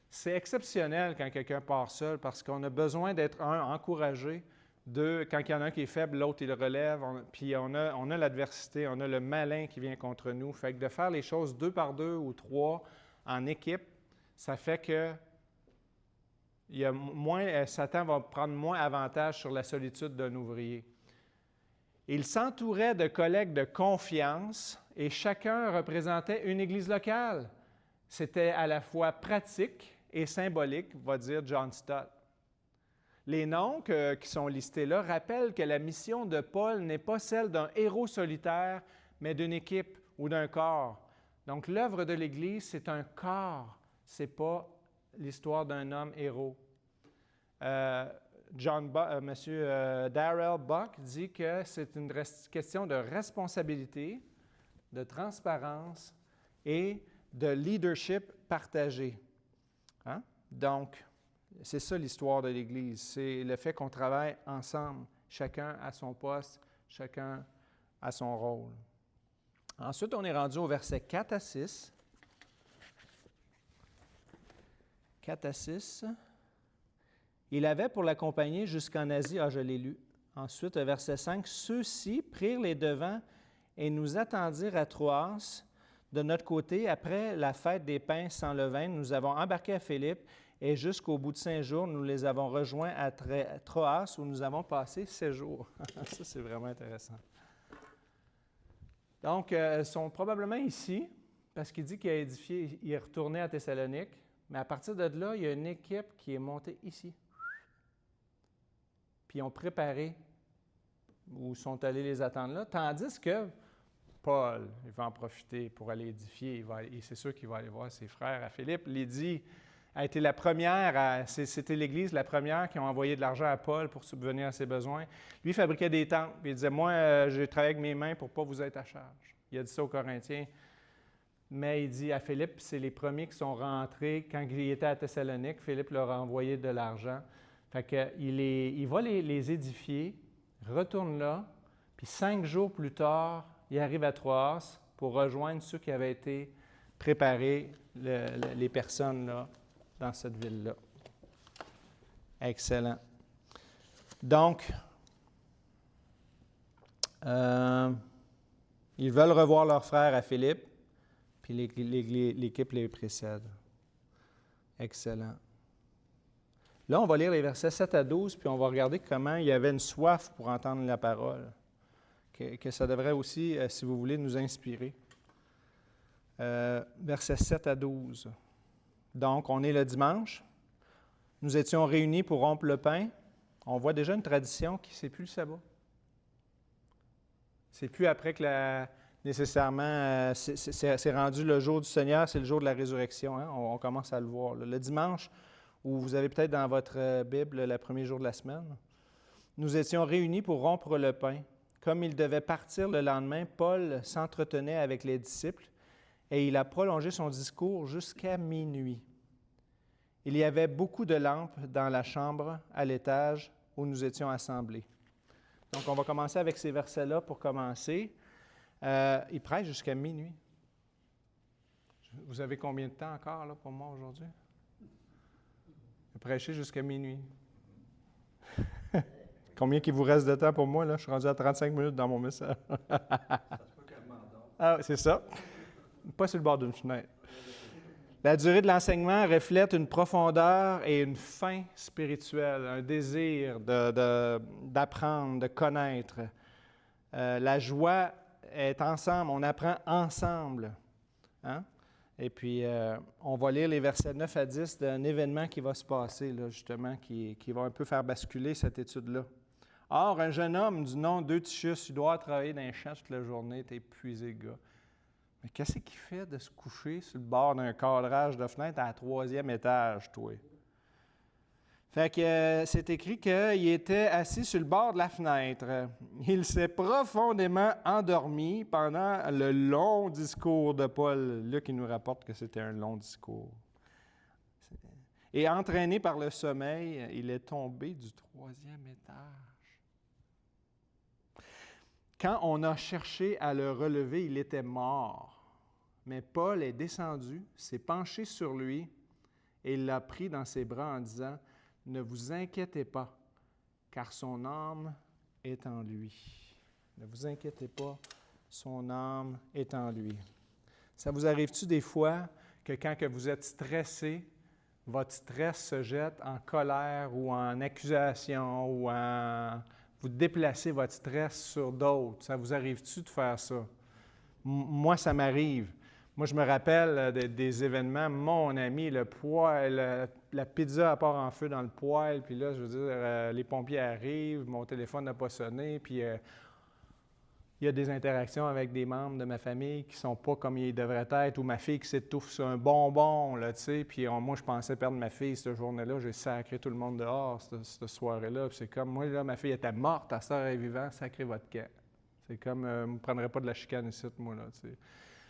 C'est exceptionnel quand quelqu'un part seul parce qu'on a besoin d'être, encouragé. Deux, quand il y en a un qui est faible, l'autre, il le relève. Puis on a l'adversité, on a le malin qui vient contre nous. Fait que de faire les choses 2 par 2 ou 3 en équipe, ça fait que Satan va prendre moins avantage sur la solitude d'un ouvrier. Il s'entourait de collègues de confiance et chacun représentait une église locale. C'était à la fois pratique et symbolique, va dire John Stott. Les noms qui sont listés là rappellent que la mission de Paul n'est pas celle d'un héros solitaire, mais d'une équipe ou d'un corps. Donc, l'œuvre de l'Église, c'est un corps, ce n'est pas l'histoire d'un homme héros. Monsieur Darrell Buck dit que c'est une question de responsabilité, de transparence et de leadership partagé. Hein? Donc, c'est ça l'histoire de l'Église, c'est le fait qu'on travaille ensemble, chacun à son poste, chacun à son rôle. Ensuite, on est rendu au verset 4 à 6. 4 à 6. Il avait pour l'accompagner jusqu'en Asie, je l'ai lu. Ensuite, verset 5, ceux-ci prirent les devants et nous attendirent à Troas. De notre côté, après la fête des pains sans levain, nous avons embarqué à Philippe et jusqu'au bout de 5 jours, nous les avons rejoints à Troas où nous avons passé 7 jours. Ça, c'est vraiment intéressant. Donc, ils sont probablement ici parce qu'il dit qu'il a édifié, il est retourné à Thessalonique, mais à partir de là, il y a une équipe qui est montée ici. Puis ils ont préparé ou sont allés les attendre là, tandis que Paul, il va en profiter pour aller édifier. Et c'est sûr qu'il va aller voir ses frères à Philippe. Lydie a été la première, c'était l'Église la première qui a envoyé de l'argent à Paul pour subvenir à ses besoins. Lui, il fabriquait des tentes, puis il disait, moi, j'ai travaillé avec mes mains pour ne pas vous être à charge. Il a dit ça aux Corinthiens. Mais il dit à Philippe, c'est les premiers qui sont rentrés. Quand il était à Thessalonique, Philippe leur a envoyé de l'argent. Fait qu'il va les édifier, retourne là, puis 5 jours plus tard, il arrive à Troas pour rejoindre ceux qui avaient été préparés, les personnes là, dans cette ville-là. Excellent. Donc, ils veulent revoir leur frère à Philippe, puis l'équipe les précède. Excellent. Là, on va lire les versets 7 à 12, puis on va regarder comment il y avait une soif pour entendre la parole. Que ça devrait aussi, si vous voulez, nous inspirer. Versets 7 à 12. Donc, on est le dimanche. Nous étions réunis pour rompre le pain. On voit déjà une tradition qui c'est plus le sabbat. C'est plus après que nécessairement, c'est rendu le jour du Seigneur, c'est le jour de la résurrection. Hein? On commence à le voir. Là. Le dimanche, où vous avez peut-être dans votre Bible le premier jour de la semaine, nous étions réunis pour rompre le pain. Comme il devait partir le lendemain, Paul s'entretenait avec les disciples et il a prolongé son discours jusqu'à minuit. Il y avait beaucoup de lampes dans la chambre à l'étage où nous étions assemblés. Donc, on va commencer avec ces versets-là pour commencer. Il prêche jusqu'à minuit. Vous avez combien de temps encore là, pour moi aujourd'hui? Il a prêché jusqu'à minuit. Combien il vous reste de temps pour moi, là? Je suis rendu à 35 minutes dans mon message. Ah, c'est ça. Pas sur le bord d'une fenêtre. La durée de l'enseignement reflète une profondeur et une faim spirituelle, un désir d'apprendre, de connaître. La joie est ensemble, on apprend ensemble. Hein? Et puis, on va lire les versets 9 à 10 d'un événement qui va se passer, là, justement, qui va un peu faire basculer cette étude-là. Or, un jeune homme du nom d'Eutychus, il doit travailler dans les champs toute la journée, t'es épuisé, le gars. Mais qu'est-ce qu'il fait de se coucher sur le bord d'un cadrage de fenêtre à la 3e étage, toi? Fait que c'est écrit qu'il était assis sur le bord de la fenêtre. Il s'est profondément endormi pendant le long discours de Paul. Luc, il nous rapporte que c'était un long discours. Et entraîné par le sommeil, il est tombé du 3e étage. Quand on a cherché à le relever, il était mort. Mais Paul est descendu, s'est penché sur lui et il l'a pris dans ses bras en disant « Ne vous inquiétez pas, car son âme est en lui. » Ne vous inquiétez pas, son âme est en lui. Ça vous arrive-tu des fois que quand que vous êtes stressé, votre stress se jette en colère ou en accusation ou en... Vous déplacez votre stress sur d'autres. Ça vous arrive-tu de faire ça? Moi, ça m'arrive. Moi, je me rappelle des événements. Mon ami, le poêle, la pizza part en feu dans le poêle, puis là, je veux dire, les pompiers arrivent, mon téléphone n'a pas sonné, puis il y a des interactions avec des membres de ma famille qui ne sont pas comme ils devraient être, ou ma fille qui s'étouffe sur un bonbon, là, tu sais, puis moi, je pensais perdre ma fille cette journée-là, j'ai sacré tout le monde dehors cette soirée-là, puis c'est comme, moi, là, ma fille était morte, ta sœur est vivante, sacré votre camp. C'est comme, je ne prendrais pas de la chicane ici, moi, là, tu sais.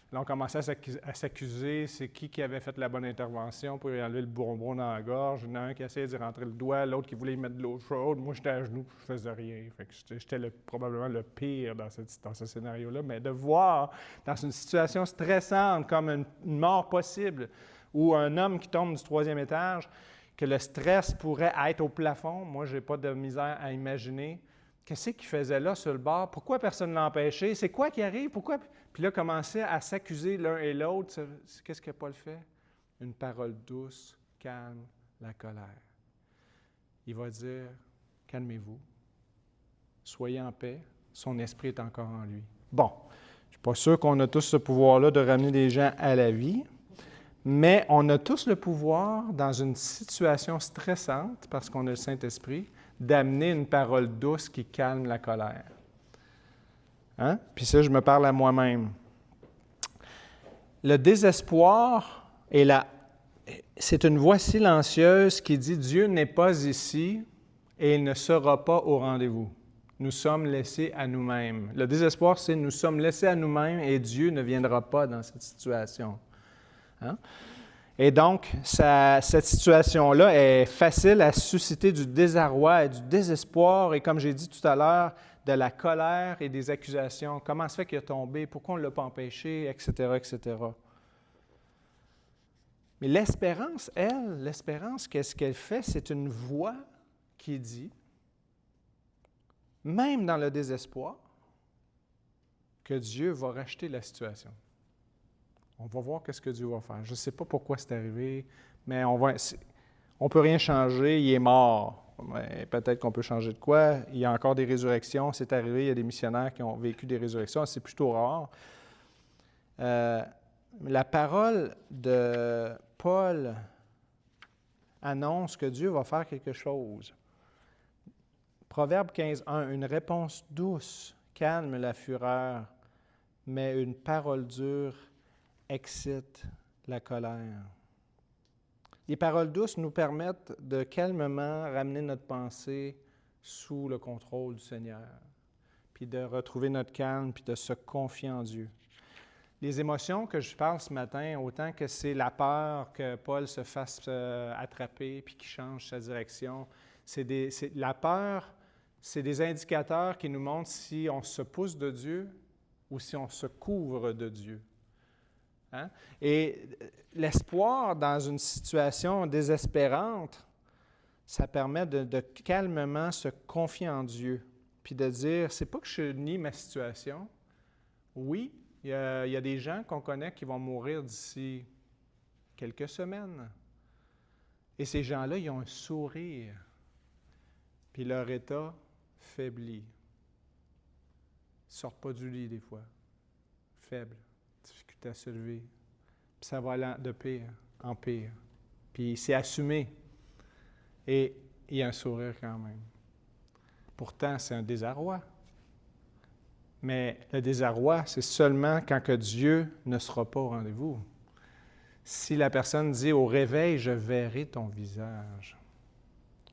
Là, on commençait à s'accuser, c'est qui avait fait la bonne intervention pour lui enlever le bonbon dans la gorge. Il y en a un qui essayait d'y rentrer le doigt, l'autre qui voulait y mettre de l'eau chaude. Moi, j'étais à genoux, je faisais rien. Fait que j'étais probablement le pire dans ce scénario-là. Mais de voir dans une situation stressante, comme une mort possible, ou un homme qui tombe du 3e étage, que le stress pourrait être au plafond, moi, je n'ai pas de misère à imaginer. Qu'est-ce qu'il faisait là sur le bord? Pourquoi personne ne l'a empêché? C'est quoi qui arrive? Pourquoi? Puis là, commençait à s'accuser l'un et l'autre. Qu'est-ce que Paul fait? Une parole douce calme la colère. Il va dire, calmez-vous, soyez en paix, son esprit est encore en lui. Bon, je ne suis pas sûr qu'on a tous ce pouvoir-là de ramener des gens à la vie, mais on a tous le pouvoir, dans une situation stressante, parce qu'on a le Saint-Esprit, d'amener une parole douce qui calme la colère. Hein? Puis ça, je me parle à moi-même. Le désespoir c'est une voix silencieuse qui dit « Dieu n'est pas ici et il ne sera pas au rendez-vous. Nous sommes laissés à nous-mêmes. » Le désespoir, c'est « Nous sommes laissés à nous-mêmes et Dieu ne viendra pas dans cette situation. » Hein? Et donc, cette situation-là est facile à susciter du désarroi et du désespoir, et comme j'ai dit tout à l'heure, de la colère et des accusations. Comment se fait qu'il a tombé? Pourquoi on ne l'a pas empêché? Etc., etc. Mais l'espérance, qu'est-ce qu'elle fait? C'est une voix qui dit, même dans le désespoir, que Dieu va racheter la situation. On va voir qu'est-ce que Dieu va faire. Je ne sais pas pourquoi c'est arrivé, mais on ne peut rien changer, il est mort. Mais peut-être qu'on peut changer de quoi. Il y a encore des résurrections, c'est arrivé, il y a des missionnaires qui ont vécu des résurrections, c'est plutôt rare. La parole de Paul annonce que Dieu va faire quelque chose. Proverbe 15:1, une réponse douce calme la fureur, mais une parole dure excite la colère. Les paroles douces nous permettent de calmement ramener notre pensée sous le contrôle du Seigneur, puis de retrouver notre calme, puis de se confier en Dieu. Les émotions que je parle ce matin, autant que c'est la peur que Paul se fasse attraper, puis qu'il change sa direction, la peur, c'est des indicateurs qui nous montrent si on se pousse de Dieu ou si on se couvre de Dieu. Hein? Et l'espoir dans une situation désespérante Ça permet de calmement se confier en Dieu, puis de dire, c'est pas que je nie ma situation. Oui, il y a des gens qu'on connaît qui vont mourir d'ici quelques semaines. Et ces gens-là, ils ont un sourire, puis leur état faiblit. Ils ne sortent pas du lit des fois, faibles, difficulté à se lever. Puis ça va aller de pire en pire. Puis c'est assumé. Et il y a un sourire quand même. Pourtant, c'est un désarroi. Mais le désarroi, c'est seulement quand que Dieu ne sera pas au rendez-vous. Si la personne dit « Au réveil, je verrai ton visage ».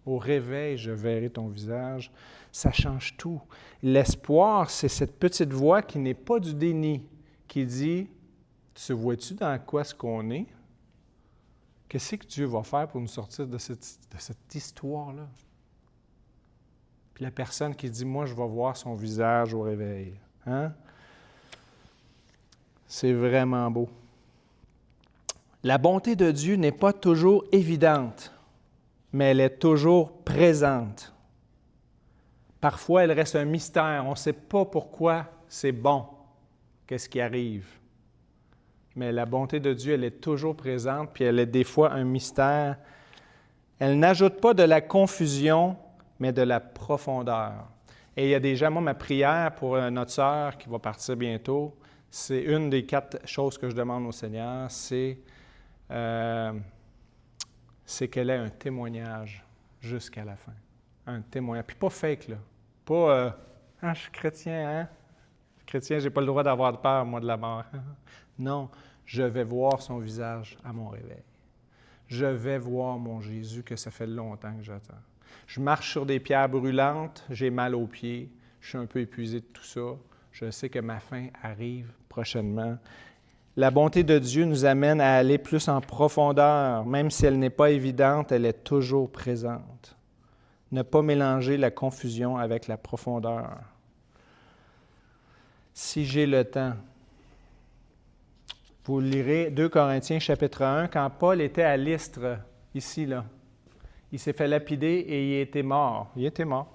Au réveil, je verrai ton visage. Ça change tout. L'espoir, c'est cette petite voix qui n'est pas du déni, qui dit « Tu vois-tu dans quoi est-ce qu'on est? Qu'est-ce que Dieu va faire pour nous sortir de cette histoire-là? » Puis la personne qui dit « Moi, je vais voir son visage au réveil. » Hein? C'est vraiment beau. La bonté de Dieu n'est pas toujours évidente, mais elle est toujours présente. Parfois, elle reste un mystère. On ne sait pas pourquoi c'est bon, qu'est-ce qui arrive. Mais la bonté de Dieu, elle est toujours présente, puis elle est des fois un mystère. Elle n'ajoute pas de la confusion, mais de la profondeur. Et il y a déjà, moi, ma prière pour notre sœur qui va partir bientôt, c'est une des 4 choses que je demande au Seigneur, c'est qu'elle ait un témoignage jusqu'à la fin. Un témoignage. Puis pas fake, là. Pas « Ah, je suis chrétien, hein? Je suis chrétien, je n'ai pas le droit d'avoir peur, moi, de la mort. » Non, je vais voir son visage à mon réveil. Je vais voir mon Jésus que ça fait longtemps que j'attends. Je marche sur des pierres brûlantes, j'ai mal aux pieds, je suis un peu épuisé de tout ça. Je sais que ma fin arrive prochainement. La bonté de Dieu nous amène à aller plus en profondeur. Même si elle n'est pas évidente, elle est toujours présente. Ne pas mélanger la confusion avec la profondeur. Si j'ai le temps, vous lirez 2 Corinthiens chapitre 1, quand Paul était à Lystre, ici, là. Il s'est fait lapider et il était mort. Il était mort.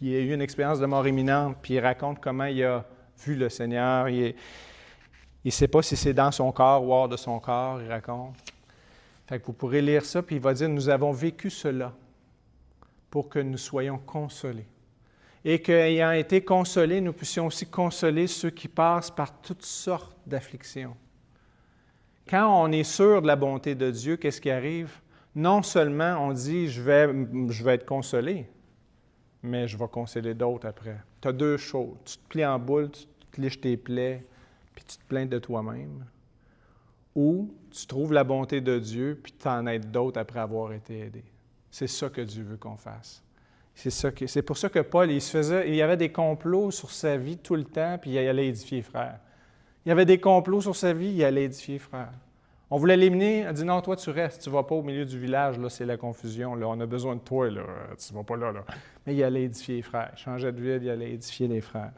Il a eu une expérience de mort imminente, puis il raconte comment il a vu le Seigneur. Il ne sait pas si c'est dans son corps ou hors de son corps, il raconte. Fait que vous pourrez lire ça, puis il va dire « Nous avons vécu cela pour que nous soyons consolés. Et qu'ayant été consolés, nous puissions aussi consoler ceux qui passent par toutes sortes d'afflictions. » Quand on est sûr de la bonté de Dieu, qu'est-ce qui arrive? Non seulement on dit « je vais être consolé », mais je vais consoler d'autres après. Tu as 2 choses. Tu te plies en boule, tu te liches tes plaies, puis tu te plains de toi-même. Ou tu trouves la bonté de Dieu, puis tu en aides d'autres après avoir été aidé. C'est ça que Dieu veut qu'on fasse. C'est pour ça que Paul, il y avait des complots sur sa vie tout le temps, puis il allait édifier les frères. Il y avait des complots sur sa vie, il allait édifier les frères. On voulait l'éliminer, il a dit « Non, toi, tu restes, tu ne vas pas au milieu du village, là, c'est la confusion, là, on a besoin de toi, là, tu ne vas pas là, là. » Mais il allait édifier les frères, il changeait de ville, il allait édifier les frères.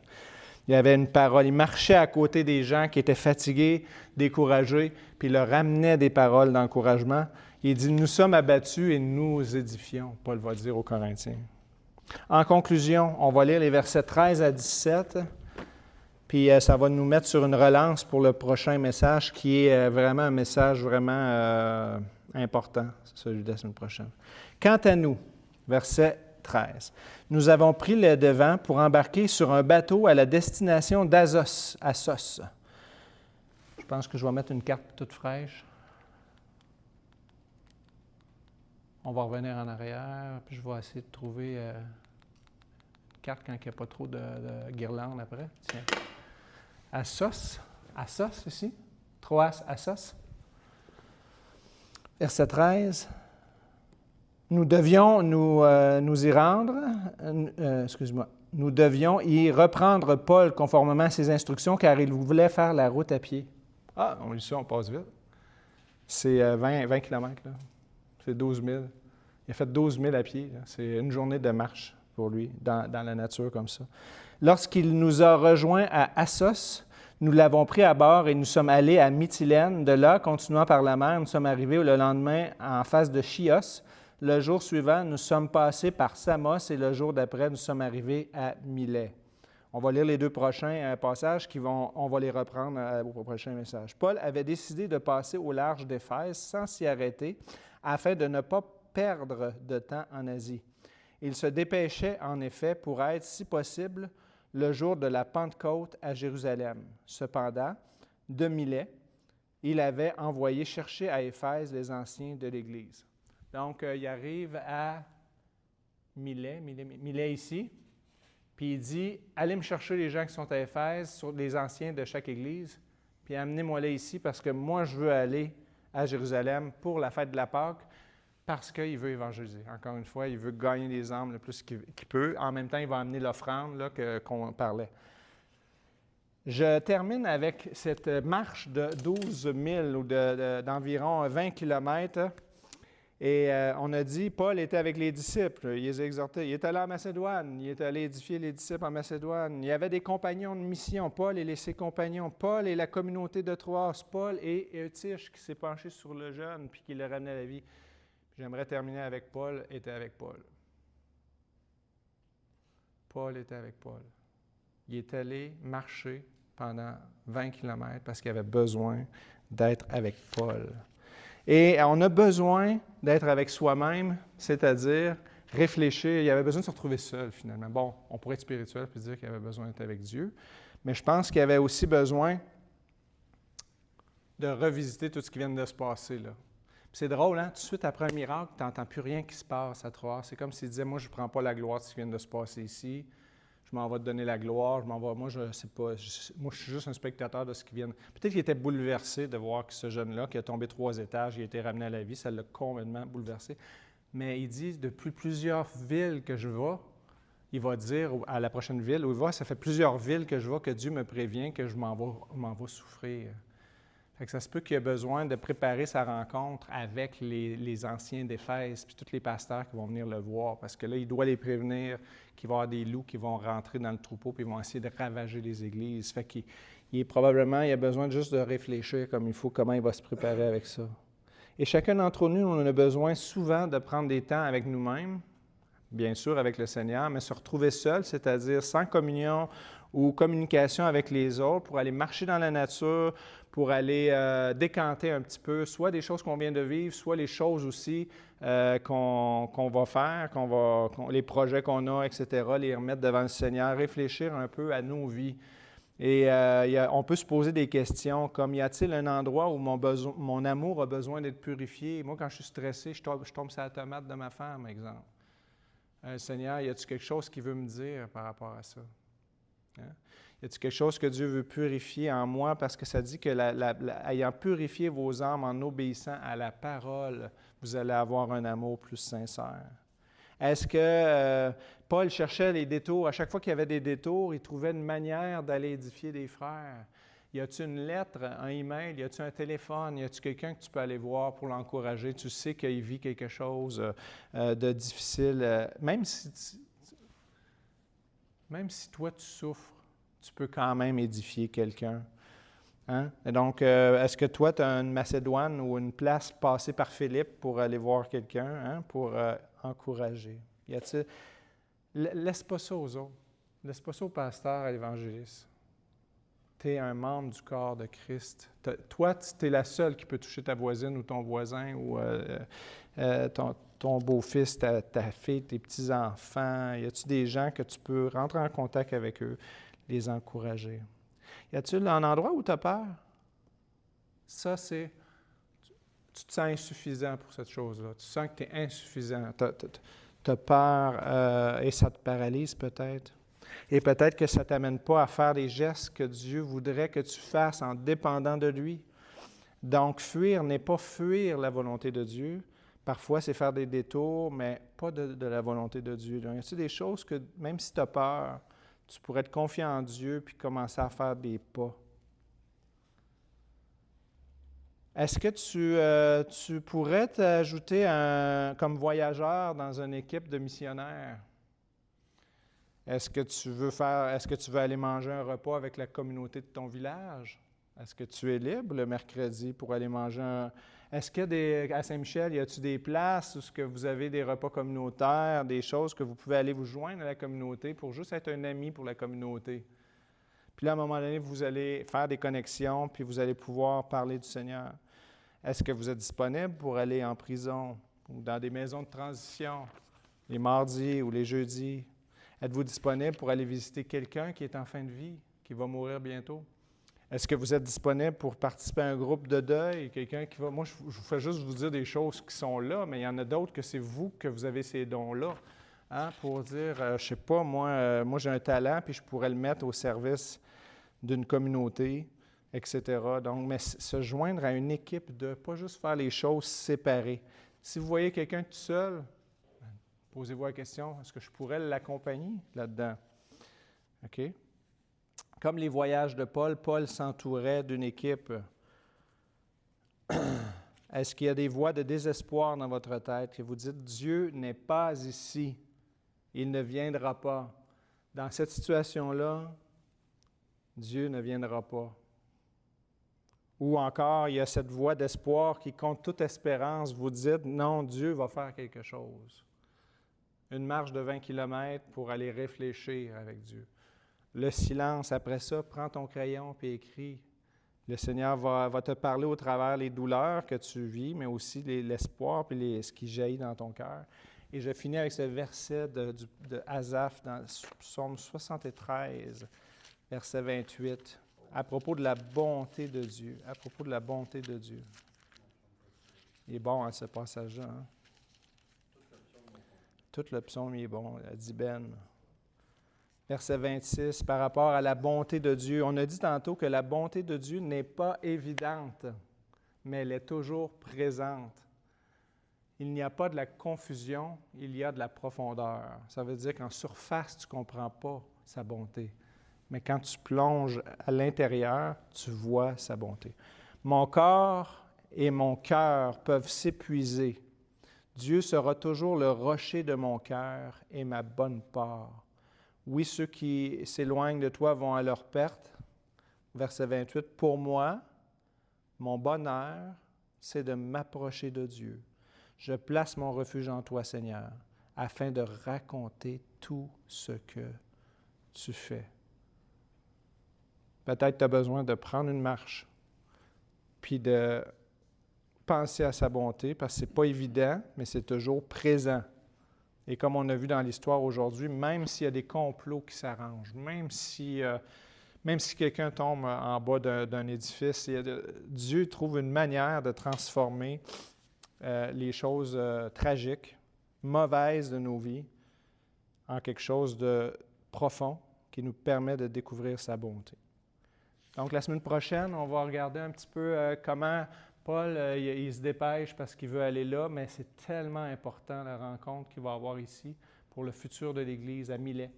Il avait une parole, il marchait à côté des gens qui étaient fatigués, découragés, puis il leur ramenait des paroles d'encouragement. Il dit « Nous sommes abattus et nous édifions », Paul va dire aux Corinthiens. En conclusion, on va lire les versets 13 à 17. Puis ça va nous mettre sur une relance pour le prochain message qui est vraiment un message vraiment important, celui de la semaine prochaine. Quant à nous, verset 13, nous avons pris le devant pour embarquer sur un bateau à la destination d'Assos. Assos. Je pense que je vais mettre une carte toute fraîche. On va revenir en arrière, puis je vais essayer de trouver une carte quand il n'y a pas trop de guirlandes après. Tiens. Assos ici, Troas, Assos. Verset 13. Nous devions nous y rendre, nous devions y reprendre Paul conformément à ses instructions car il voulait faire la route à pied. Ah, on lit ça, on passe vite. C'est 20 km, là. C'est 12 000. Il a fait 12 000 à pied. Là. C'est une journée de marche pour lui, dans la nature comme ça. Lorsqu'il nous a rejoints à Assos, nous l'avons pris à bord et nous sommes allés à Mytilène. De là, continuant par la mer, nous sommes arrivés le lendemain en face de Chios. Le jour suivant, nous sommes passés par Samos et le jour d'après, nous sommes arrivés à Milet. On va lire les deux prochains passages on va les reprendre au prochain message. Paul avait décidé de passer au large d'Éphèse sans s'y arrêter afin de ne pas perdre de temps en Asie. Il se dépêchait en effet pour être, si possible, le jour de la Pentecôte à Jérusalem. Cependant, de Milet, il avait envoyé chercher à Éphèse les anciens de l'Église. Donc, il arrive à Milet ici, puis il dit, allez me chercher les gens qui sont à Éphèse, les anciens de chaque Église, puis amenez-moi là ici parce que moi, je veux aller à Jérusalem pour la fête de la Pâque parce qu'il veut évangéliser. Encore une fois, il veut gagner des âmes le plus qu'il peut. En même temps, il va amener l'offrande là, qu'on parlait. Je termine avec cette marche de 12 000 ou d'environ 20 kilomètres. Et on a dit, Paul était avec les disciples, il les exhortait. Il est allé en Macédoine, il est allé édifier les disciples en Macédoine. Il y avait des compagnons de mission, Paul et ses compagnons, Paul et la communauté de Troas, Paul et Eutyche qui s'est penché sur le jeune puis qui le ramenait à la vie. J'aimerais terminer avec Paul était avec Paul. Paul était avec Paul. Il est allé marcher pendant 20 kilomètres parce qu'il avait besoin d'être avec Paul. Et on a besoin d'être avec soi-même, c'est-à-dire réfléchir. Il avait besoin de se retrouver seul, finalement. Bon, on pourrait être spirituel et dire qu'il avait besoin d'être avec Dieu, mais je pense qu'il avait aussi besoin de revisiter tout ce qui vient de se passer, là. Puis c'est drôle, hein? Tout de suite après un miracle, tu n'entends plus rien qui se passe à Troas. C'est comme s'il disait, moi, je ne prends pas la gloire de ce qui vient de se passer ici. Je m'en vais te donner la gloire, moi, je sais pas, moi, je suis juste un spectateur de ce qui vient. Peut-être qu'il était bouleversé de voir que ce jeune-là, qui a tombé 3 étages, il a été ramené à la vie, ça l'a complètement bouleversé. Mais il dit, depuis plusieurs villes que je vais, il va dire à la prochaine ville où il va, ça fait plusieurs villes que je vois que Dieu me prévient que je m'en vais souffrir. Fait que ça se peut qu'il ait besoin de préparer sa rencontre avec les anciens d'Éphèse, puis tous les pasteurs qui vont venir le voir, parce que là, il doit les prévenir qu'il va y avoir des loups qui vont rentrer dans le troupeau, puis ils vont essayer de ravager les églises. Fait qu'il il a besoin juste de réfléchir comme il faut, comment il va se préparer avec ça. Et chacun d'entre nous, on a besoin souvent de prendre des temps avec nous-mêmes, bien sûr avec le Seigneur, mais se retrouver seul, c'est-à-dire sans communion ou communication avec les autres, pour aller marcher dans la nature, pour aller décanter un petit peu, soit des choses qu'on vient de vivre, soit les choses aussi qu'on va faire, les projets qu'on a, etc., les remettre devant le Seigneur, réfléchir un peu à nos vies. Et on peut se poser des questions comme, y a-t-il un endroit où mon amour a besoin d'être purifié? Moi, quand je suis stressé, je tombe sur la tomate de ma femme, exemple. Seigneur, y a-t-il quelque chose qu'il veut me dire par rapport à ça? Hein? Y a-t-il quelque chose que Dieu veut purifier en moi? Parce que ça dit que, ayant purifié vos âmes en obéissant à la parole, vous allez avoir un amour plus sincère. Est-ce que Paul cherchait les détours? À chaque fois qu'il y avait des détours, il trouvait une manière d'aller édifier des frères. Y a-t-il une lettre, un email? Y a-t-il un téléphone? Y a-t-il quelqu'un que tu peux aller voir pour l'encourager? Tu sais qu'il vit quelque chose de difficile. Même si toi, tu souffres, tu peux quand même édifier quelqu'un. Hein? Et donc, est-ce que toi, tu as une Macédoine ou une place passée par Philippe pour aller voir quelqu'un, pour encourager? Laisse pas ça aux autres. Laisse pas ça au pasteur, à l'évangéliste. Tu es un membre du corps de Christ. Toi, tu es la seule qui peut toucher ta voisine ou ton voisin ou ton beau-fils, ta fille, tes petits-enfants. Y a-t-il des gens que tu peux rentrer en contact avec eux, les encourager? Y a-t-il un endroit où tu as peur? Ça, c'est... Tu te sens insuffisant pour cette chose-là. Tu sens que tu es insuffisant. Tu as peur et ça te paralyse peut-être. Et peut-être que ça ne t'amène pas à faire les gestes que Dieu voudrait que tu fasses en dépendant de lui. Donc, fuir n'est pas fuir la volonté de Dieu. Parfois, c'est faire des détours, mais pas de la volonté de Dieu. Donc, y a-t-il des choses que, même si tu as peur, tu pourrais être confiant en Dieu puis commencer à faire des pas? Est-ce que tu pourrais t'ajouter comme voyageur dans une équipe de missionnaires? Est-ce que tu veux aller manger un repas avec la communauté de ton village? Est-ce que tu es libre le mercredi pour aller manger Est-ce que à Saint-Michel, y a-t-il des places où ce que vous avez des repas communautaires, des choses que vous pouvez aller vous joindre à la communauté pour juste être un ami pour la communauté? Puis là, à un moment donné, vous allez faire des connexions, puis vous allez pouvoir parler du Seigneur. Est-ce que vous êtes disponible pour aller en prison ou dans des maisons de transition les mardis ou les jeudis? Êtes-vous disponible pour aller visiter quelqu'un qui est en fin de vie, qui va mourir bientôt? Est-ce que vous êtes disponible pour participer à un groupe de deuil? Quelqu'un qui va... Moi, je vous fais juste vous dire des choses qui sont là, mais il y en a d'autres que c'est vous que vous avez ces dons-là. Hein, pour dire, je ne sais pas, moi j'ai un talent, puis je pourrais le mettre au service d'une communauté, etc. Donc, mais se joindre à une équipe de pas juste faire les choses séparées. Si vous voyez quelqu'un tout seul, posez-vous la question, est-ce que je pourrais l'accompagner là-dedans? OK? Comme les voyages de Paul, Paul s'entourait d'une équipe. Est-ce qu'il y a des voix de désespoir dans votre tête que vous dites, Dieu n'est pas ici, il ne viendra pas. Dans cette situation-là, Dieu ne viendra pas. Ou encore, il y a cette voix d'espoir qui, contre toute espérance, vous dites, non, Dieu va faire quelque chose. Une marche de 20 km pour aller réfléchir avec Dieu. Le silence, après ça, prends ton crayon et écris. Le Seigneur va te parler au travers les douleurs que tu vis, mais aussi l'espoir et ce qui jaillit dans ton cœur. Et je finis avec ce verset de Asaph dans Psaume 73, verset 28, à propos de la bonté de Dieu. À propos de la bonté de Dieu. Il est bon, ce passage-là. Hein? Tout le psaume est bon, dit Ben. Verset 26, par rapport à la bonté de Dieu. On a dit tantôt que la bonté de Dieu n'est pas évidente, mais elle est toujours présente. Il n'y a pas de la confusion, il y a de la profondeur. Ça veut dire qu'en surface, tu ne comprends pas sa bonté. Mais quand tu plonges à l'intérieur, tu vois sa bonté. Mon corps et mon cœur peuvent s'épuiser. Dieu sera toujours le rocher de mon cœur et ma bonne part. Oui, ceux qui s'éloignent de toi vont à leur perte. Verset 28, pour moi, mon bonheur, c'est de m'approcher de Dieu. Je place mon refuge en toi, Seigneur, afin de raconter tout ce que tu fais. Peut-être tu as besoin de prendre une marche, puis de penser à sa bonté, parce que ce n'est pas évident, mais c'est toujours présent. Et comme on a vu dans l'histoire aujourd'hui, même s'il y a des complots qui s'arrangent, même si quelqu'un tombe en bas d'un édifice, Dieu trouve une manière de transformer les choses tragiques, mauvaises de nos vies, en quelque chose de profond qui nous permet de découvrir sa bonté. Donc, la semaine prochaine, on va regarder un petit peu comment Paul, il se dépêche parce qu'il veut aller là, mais c'est tellement important la rencontre qu'il va avoir ici pour le futur de l'Église à Milet.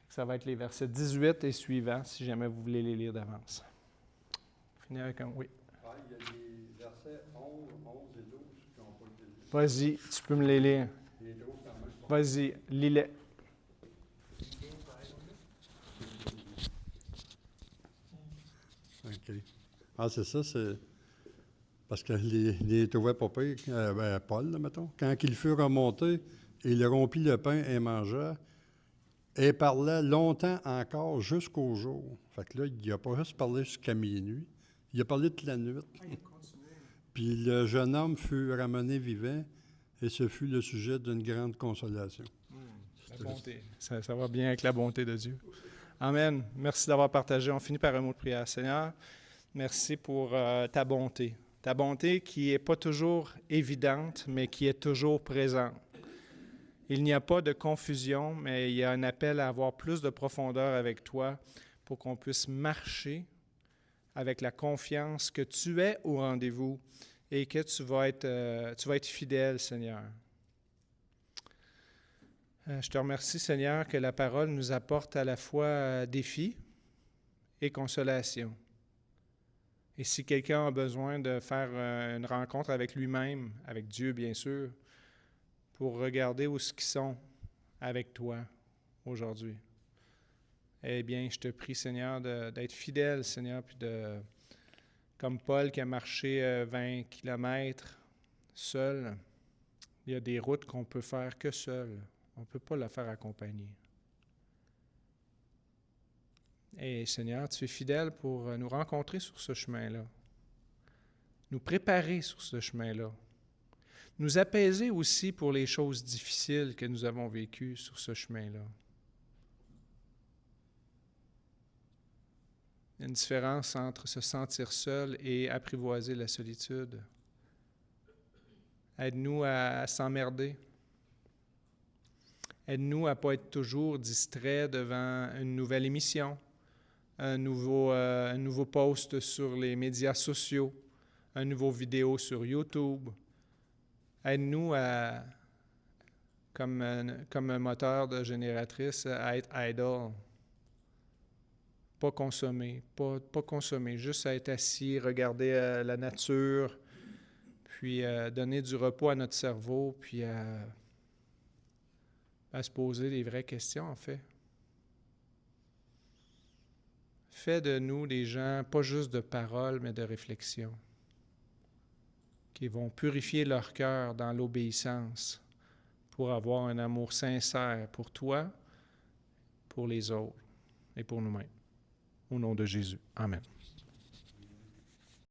Ça va être les versets 18 et suivants, si jamais vous voulez les lire d'avance. Finir avec un oui. Ah, il y a des versets 11 et 12 qui n'ont pas été lus. Vas-y, tu peux me les lire. Il est trop quand même. Vas-y, lis-les. OK. Ah, c'est ça, c'est... Parce que les trouvait pas pire, Paul, là, mettons. Quand il fut remonté, il rompit le pain et mangea, et parla longtemps encore jusqu'au jour. Fait que là, il n'a pas juste parlé jusqu'à minuit, il a parlé toute la nuit. Puis le jeune homme fut ramené vivant, et ce fut le sujet d'une grande consolation. La bonté. Ça va bien avec la bonté de Dieu. Amen. Merci d'avoir partagé. On finit par un mot de prière. Seigneur, merci pour ta bonté. Ta bonté qui n'est pas toujours évidente, mais qui est toujours présente. Il n'y a pas de confusion, mais il y a un appel à avoir plus de profondeur avec toi pour qu'on puisse marcher avec la confiance que tu es au rendez-vous et que tu vas être fidèle, Seigneur. Je te remercie, Seigneur, que la parole nous apporte à la fois défi et consolation. Et si quelqu'un a besoin de faire une rencontre avec lui-même, avec Dieu bien sûr, pour regarder où ce qu'ils sont avec toi aujourd'hui, eh bien, je te prie, Seigneur, d'être fidèle, Seigneur, puis de Comme Paul qui a marché 20 kilomètres seul, il y a des routes qu'on peut faire que seul. On ne peut pas la faire accompagner. Et Seigneur, tu es fidèle pour nous rencontrer sur ce chemin-là, nous préparer sur ce chemin-là, nous apaiser aussi pour les choses difficiles que nous avons vécues sur ce chemin-là. Il y a une différence entre se sentir seul et apprivoiser la solitude. Aide-nous à s'emmerder. Aide-nous à ne pas être toujours distrait devant une nouvelle émission, un nouveau post sur les médias sociaux, un nouveau vidéo sur YouTube. Aide-nous comme un moteur de génératrice, à être idle. Pas consommer, juste à être assis, regarder la nature, puis donner du repos à notre cerveau, puis à se poser des vraies questions, en fait. Fais de nous des gens, pas juste de paroles, mais de réflexion, qui vont purifier leur cœur dans l'obéissance pour avoir un amour sincère pour toi, pour les autres et pour nous-mêmes. Au nom de Jésus. Amen.